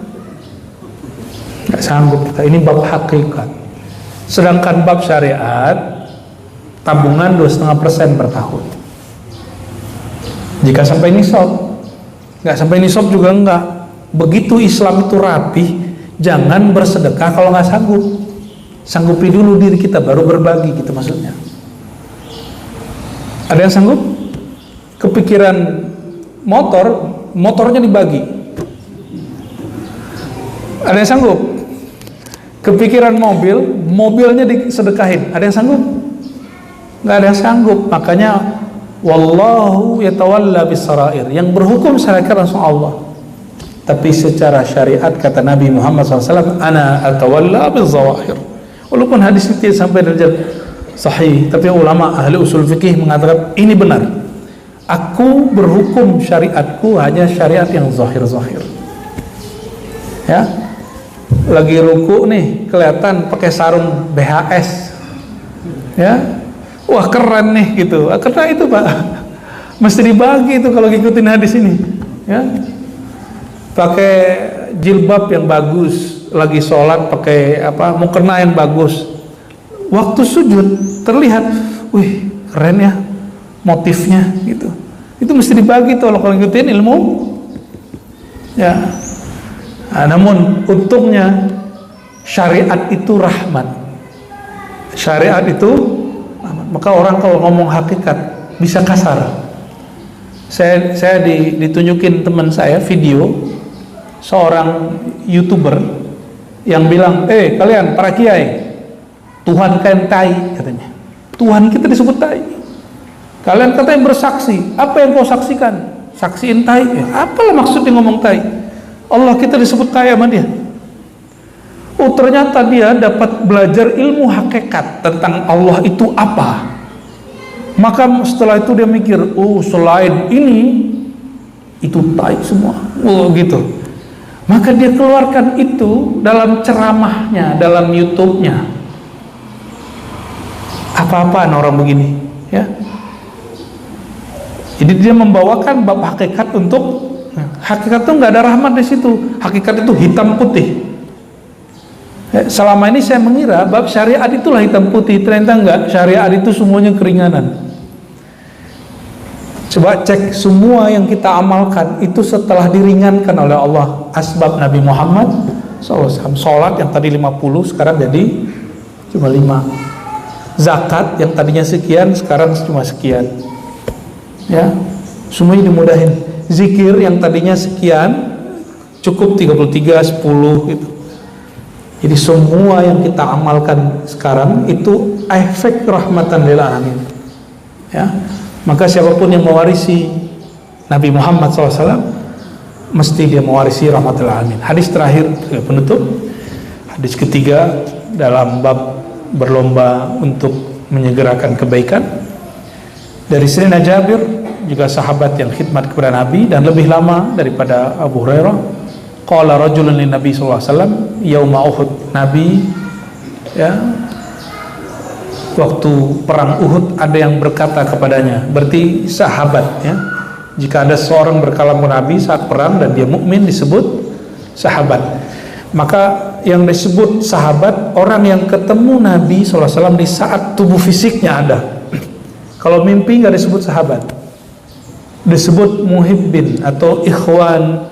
Gak sanggup kita. Ini bab hakikat. Sedangkan bab syariat, tabungan 2,5% per tahun. Jika sampai nisab, gak sampai nisab juga enggak. Begitu Islam itu rapi, jangan bersedekah kalau nggak sanggup. Sanggupi dulu diri kita baru berbagi, gitu maksudnya. Ada yang sanggup? Kepikiran motornya dibagi. Ada yang sanggup? Kepikiran mobilnya disedekahin. Ada yang sanggup? Nggak ada yang sanggup. Makanya wallahu yatawalla bisarair. Yang berhukum syariat langsung Allah. Tapi secara syariat kata Nabi Muhammad SAW, ana atawalla bizawahir. Walaupun hadis itu sampai derajat sahih, tapi ulama ahli usul fikih mengatakan ini benar. Aku berhukum syariatku hanya syariat yang zahir-zahir. Ya, lagi ruku nih kelihatan pakai sarung BHS. Ya, wah keren nih gitu. Karena itu Pak, mesti dibagi itu kalau ngikutin hadis ini. Ya, pakai jilbab yang bagus, lagi sholat pakai apa, mukena yang bagus, waktu sujud terlihat, wih keren ya motifnya gitu. Itu mesti dibagi tuh kalau ngikutin ilmu. Ya, nah, namun untungnya syariat itu rahmat. Syariat itu rahmat. Maka orang kalau ngomong hakikat bisa kasar. Saya ditunjukin teman saya video seorang YouTuber yang bilang, kalian para kiai, Tuhan kalian tai, katanya. Tuhan kita disebut tai. Kalian katanya bersaksi, apa yang kau saksikan? Saksiin tai. Apalah maksudnya ngomong tai? Allah kita disebut tai sama dia. Oh, ternyata dia dapat belajar ilmu hakikat tentang Allah itu apa. Maka setelah itu dia mikir, oh selain ini itu tai semua. Oh gitu. Maka dia keluarkan itu dalam ceramahnya, dalam YouTube-nya. Apa-apaan orang begini, ya. Jadi dia membawakan bab hakikat untuk hakikat itu nggak ada rahmat di situ. Hakikat itu hitam putih. Selama ini saya mengira bab syariat itulah hitam putih, ternyata enggak. Syariat itu semuanya keringanan. Coba cek semua yang kita amalkan itu setelah diringankan oleh Allah. Asbab Nabi Muhammad SAW. Sholat yang tadi 50 sekarang jadi cuma 5. Zakat yang tadinya sekian sekarang cuma sekian. Ya, semuanya dimudahin. Zikir yang tadinya sekian cukup 33, 10 gitu. Jadi semua yang kita amalkan sekarang itu efek rahmatan lil alamin. Ya. Maka siapapun yang mewarisi Nabi Muhammad SAW mesti dia mewarisi rahmatul alamin. Hadis terakhir penutup, hadis ketiga dalam bab berlomba untuk menyegerakan kebaikan, dari Sayyidina Jabir, juga sahabat yang khidmat kepada Nabi dan lebih lama daripada Abu Hurairah. Qala rajulun lin Nabi sallallahu alaihi wasallam yauma Uhud. Nabi, ya, waktu perang Uhud ada yang berkata kepadanya, berarti sahabat, ya. Jika ada seorang berkalam ke Nabi saat perang dan dia mukmin disebut sahabat. Maka yang disebut sahabat orang yang ketemu Nabi SAW di saat tubuh fisiknya ada. Kalau mimpi nggak disebut sahabat, disebut muhibbin atau ikhwan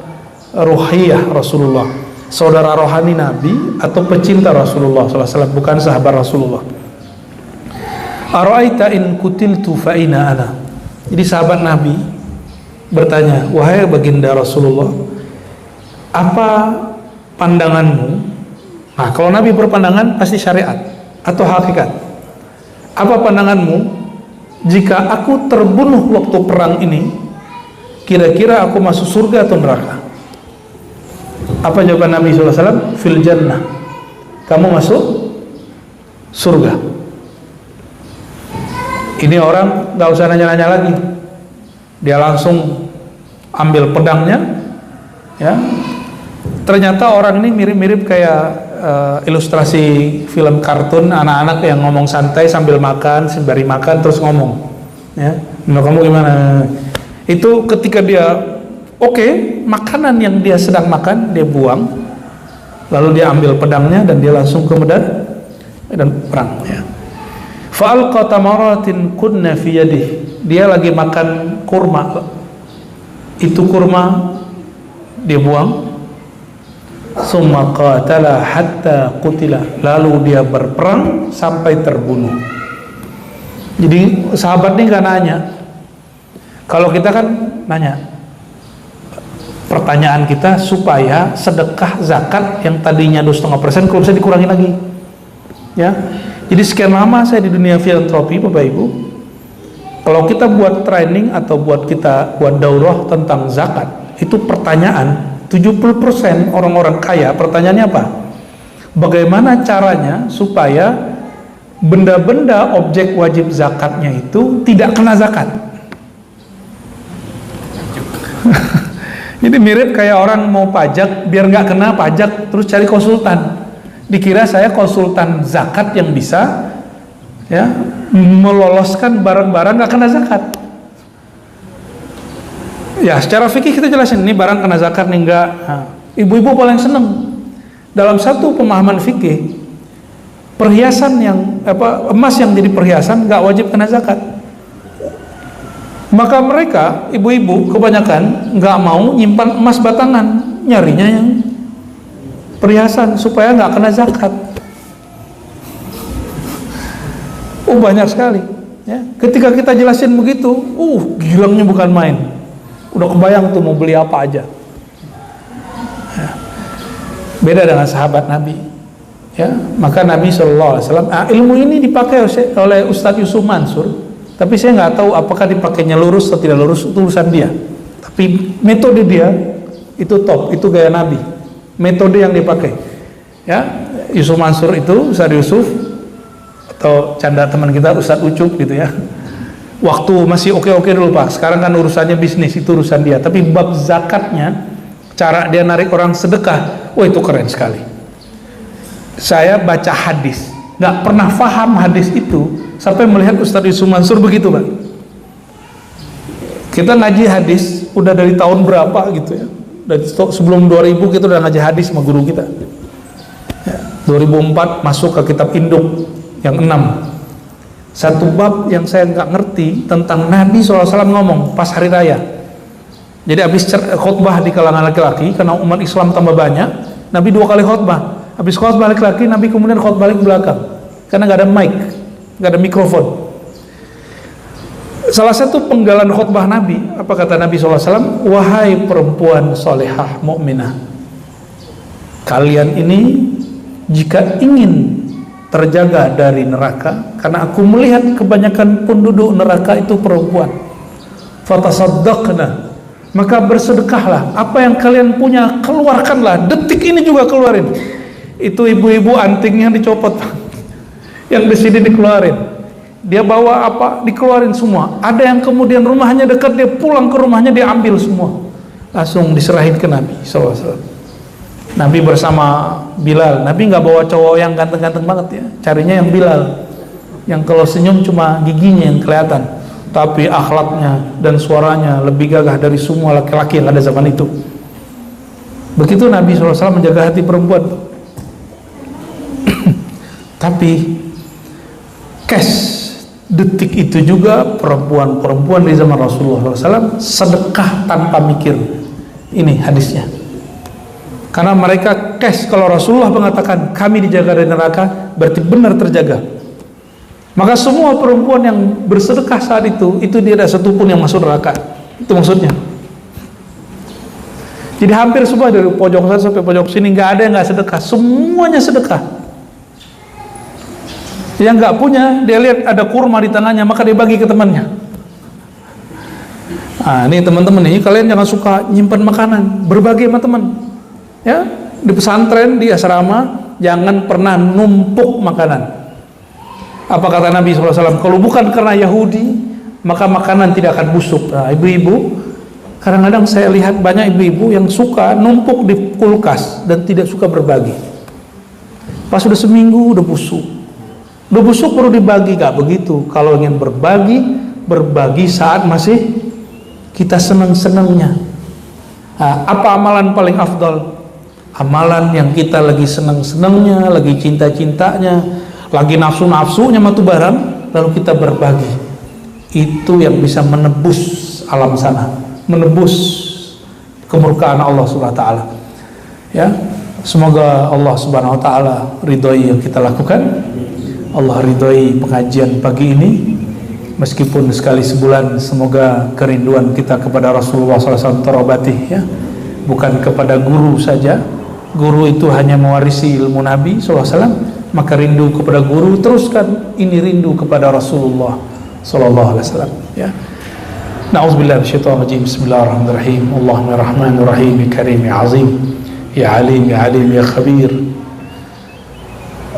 ruhiyah Rasulullah, saudara rohani Nabi atau pecinta Rasulullah SAW, bukan sahabat Rasulullah. Ara'aita in kutiltu fa aina ana. Jadi sahabat Nabi bertanya, wahai baginda Rasulullah, apa pandanganmu? Nah, kalau Nabi berpandangan pasti syariat atau hakikat. Apa pandanganmu jika aku terbunuh waktu perang ini, kira-kira aku masuk surga atau neraka? Apa jawaban Nabi SAW? Fil jannah, kamu masuk surga. Ini orang gak usah nanya-nanya lagi, dia langsung ambil pedangnya, ya. Ternyata orang ini mirip-mirip kayak ilustrasi film kartun anak-anak yang ngomong santai sambil makan, sembari makan terus ngomong, ya. Nah, kamu gimana? Itu ketika dia makanan yang dia sedang makan dia buang, lalu dia ambil pedangnya dan dia langsung ke medan perang, ya. Fa'alqa tamaratin kunna fi yadihi. Dia lagi makan kurma. Itu kurma dia buang. Summa qatala hatta qutila. Lalu dia berperang sampai terbunuh. Jadi sahabat ini gak nanya. Kalau kita kan nanya. Pertanyaan kita supaya sedekah zakat yang tadinya 2,5% kalau bisa dikurangi lagi, ya. Jadi sekian lama saya di dunia filantropi, Bapak Ibu, kalau kita buat training atau buat daurah tentang zakat, itu pertanyaan 70% orang-orang kaya pertanyaannya apa? Bagaimana caranya supaya benda-benda objek wajib zakatnya itu tidak kena zakat? Jadi mirip kayak orang mau pajak biar nggak kena pajak terus cari konsultan. Dikira saya konsultan zakat yang bisa, ya, meloloskan barang-barang nggak kena zakat. Ya, secara fikih kita jelasin ini barang kena zakat nih enggak. Nah, ibu-ibu paling seneng dalam satu pemahaman fikih, perhiasan yang emas yang jadi perhiasan nggak wajib kena zakat. Maka mereka ibu-ibu kebanyakan nggak mau nyimpan emas batangan, nyarinya yang perhiasan supaya nggak kena zakat. Banyak sekali, ya. Ketika kita jelasin begitu, gilangnya bukan main. Udah kebayang tuh mau beli apa aja. Ya. Beda dengan sahabat Nabi. Ya, maka Nabi SAW, ilmu ini dipakai oleh Ustadz Yusuf Mansur, tapi saya nggak tahu apakah dipakainya lurus atau tidak lurus, itu urusan dia. Tapi metode dia itu top, itu gaya Nabi. Metode yang dipakai. Ya, Yusuf Mansur itu Ustadz Yusuf, atau canda teman kita Ustadz Ucup gitu ya. Waktu masih oke-oke dulu Pak, sekarang kan urusannya bisnis, itu urusan dia. Tapi bab zakatnya, cara dia narik orang sedekah, wah itu keren sekali. Saya baca hadis, nggak pernah paham hadis itu sampai melihat Ustadz Yusuf Mansur begitu Pak. Kita ngaji hadis udah dari tahun berapa gitu ya, dari sebelum 2000 kita udah ngaji hadis sama guru kita ya, 2004 masuk ke kitab induk yang 6. Satu bab yang saya nggak ngerti tentang Nabi SAW ngomong pas hari raya. Jadi habis khutbah di kalangan laki-laki, karena umat Islam tambah banyak, Nabi 2 kali khutbah. Habis khutbah laki-laki, Nabi kemudian khutbah balik belakang, karena nggak ada mic, nggak ada mikrofon. Salah satu penggalan khutbah Nabi, apa kata Nabi SAW? Wahai perempuan solehah mukminah, kalian ini jika ingin terjaga dari neraka, karena aku melihat kebanyakan penduduk neraka itu perempuan, fatasaddaqna, maka bersedekahlah, apa yang kalian punya keluarkanlah, detik ini juga keluarin. Itu ibu-ibu antingnya dicopot, yang di sini dikeluarin, dia bawa apa dikeluarin semua. Ada yang kemudian rumahnya dekat, dia pulang ke rumahnya dia ambil semua, langsung diserahin ke Nabi SAW. Nabi bersama Bilal. Nabi nggak bawa cowok yang ganteng-ganteng banget ya, carinya yang Bilal, yang kalau senyum cuma giginya yang kelihatan, tapi akhlaknya dan suaranya lebih gagah dari semua laki-laki yang ada zaman itu. Begitu Nabi SAW menjaga hati perempuan. Tapi cash detik itu juga perempuan-perempuan di zaman Rasulullah SAW sedekah tanpa mikir. Ini hadisnya. Karena mereka cash, kalau Rasulullah mengatakan kami dijaga dari neraka, berarti benar terjaga. Maka semua perempuan yang bersedekah saat itu tidak ada satupun yang masuk neraka. Itu maksudnya. Jadi hampir semua dari pojok sana sampai pojok sini nggak ada yang nggak sedekah, semuanya sedekah. Yang nggak punya, dia lihat ada kurma di tangannya, maka dia bagi ke temannya. Nah, ini teman-teman nih, kalian jangan suka nyimpan makanan, berbagi sama teman. Ya, di pesantren, di asrama, jangan pernah numpuk makanan. Apa kata Nabi SAW? Kalau bukan karena Yahudi, maka makanan tidak akan busuk. Nah, ibu-ibu, kadang-kadang saya lihat banyak ibu-ibu yang suka numpuk di kulkas dan tidak suka berbagi. Pas sudah seminggu udah busuk. Udah busuk baru dibagi, gak begitu. Kalau ingin berbagi saat masih kita senang-senangnya. Nah, apa amalan paling afdal? Amalan yang kita lagi senang-senangnya, lagi cinta-cintanya, lagi nafsu-nafsunya matu barang, lalu kita berbagi. Itu yang bisa menebus alam sana, menebus kemurkaan Allah Subhanahu wa taala. Ya, semoga Allah Subhanahu wa taala ridhoi yang kita lakukan. Allah ridhoi pengajian pagi ini, meskipun sekali sebulan. Semoga kerinduan kita kepada Rasulullah SAW terobati ya, bukan kepada guru saja. Guru itu hanya mewarisi ilmu Nabi SAW, maka rindu kepada guru teruskan ini rindu kepada Rasulullah SAW ya. Na'udzubillahi minasyaitonir rajim. Bismillahirrahmanirrahim. Allahumma rahmanir rahim ya karim ya azim ya alim ya alim ya khabir.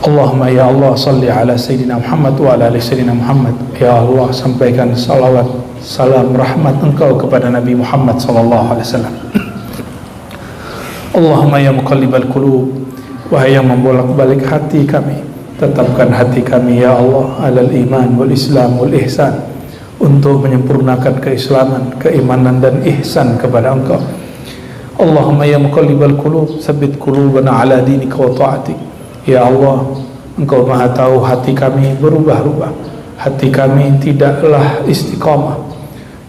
Allahumma ya Allah salli ala Sayyidina Muhammad wa ala ali Sayyidina Muhammad. Ya Allah, sampaikan salawat, salam, rahmat Engkau kepada Nabi Muhammad sallallahu alaihi wasallam. Allahumma ya muqallibal qulub, wahai yang membolak-balik hati kami, tetapkan hati kami ya Allah alal iman wal islam wal ihsan, untuk menyempurnakan keislaman, keimanan dan ihsan kepada Engkau. Allahumma ya muqallibal qulub, tsabbit qulubana ala dinika wa ta'atik. Ya Allah, Engkau maha tahu hati kami berubah-ubah, hati kami tidaklah istiqamah.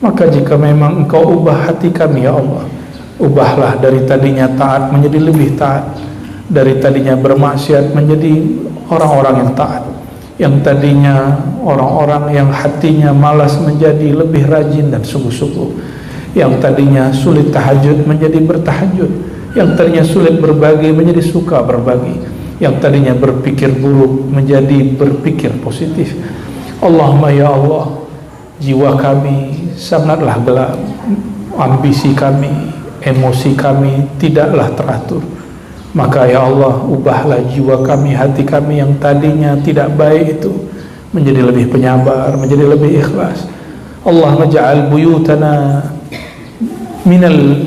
Maka jika memang Engkau ubah hati kami ya Allah, ubahlah dari tadinya taat menjadi lebih taat, dari tadinya bermaksiat menjadi orang-orang yang taat, yang tadinya orang-orang yang hatinya malas menjadi lebih rajin dan sungguh-sungguh, Yang tadinya sulit tahajud menjadi bertahajud, yang tadinya sulit berbagi menjadi suka berbagi, yang tadinya berpikir buruk menjadi berpikir positif. Allahumma ya Allah, jiwa kami sangatlah gelap, ambisi kami, emosi kami tidaklah teratur. Maka ya Allah, ubahlah jiwa kami, hati kami yang tadinya tidak baik itu menjadi lebih penyabar, menjadi lebih ikhlas. Allahumma ja'al buyutana min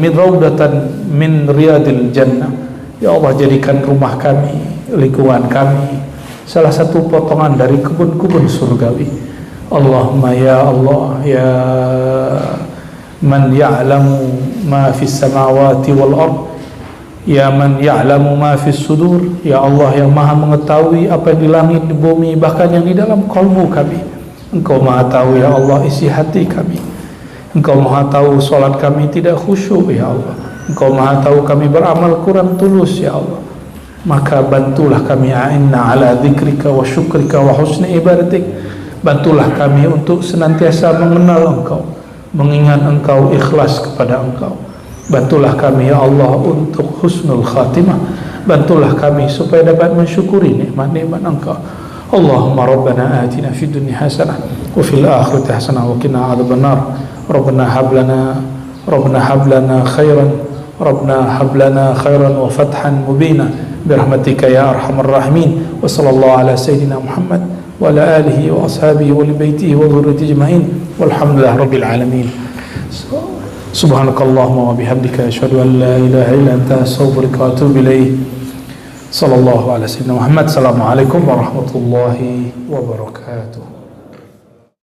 raudatan min riyadil jannah. Ya Allah, jadikan rumah kami, lingkungan kami salah satu potongan dari kebun-kebun surgawi. Allahumma ya Allah, ya man ya'lamu ma fis samawati wal ard, ya man ya'lamu ma fis sudur, ya Allah yang maha mengetahui apa yang di langit, di bumi, bahkan yang di dalam kalbu kami. Engkau maha tahu ya Allah isi hati kami. Engkau maha tahu solat kami tidak khusyuk ya Allah. Engkau maha tahu kami beramal kurang tulus ya Allah. Maka bantulah kami, a'inna ala dzikrika wa syukrika wa husni ibadatik. Bantulah kami untuk senantiasa mengenal Engkau, mengingat Engkau, ikhlas kepada Engkau. Bantulah kami ya Allah untuk husnul khatimah. Bantulah kami supaya dapat mensyukuri nikmat-nikmat Engkau. Allahumma rabbana atina fid dunya hasanah wa fil akhirati hasanah wa qina adzabannar. Rabbana hab lana khairan, Rabbana hab lana khairan wa fathan mubina birahmatika ya arhamar rahimin. Wa sallallahu ala sayyidina Muhammad wa ala alihi wa ashabihi wa li baitihi wa dhurriyyatihi ajma'in walhamdulillahi rabbil alamin. Subhanakallahumma wa bihamdika asyhadu an la ilaha illa anta astaghfiruka wa atubu ilaik. Sallallahu ala sayyidina Muhammad. Assalamualaikum warahmatullahi wabarakatuh.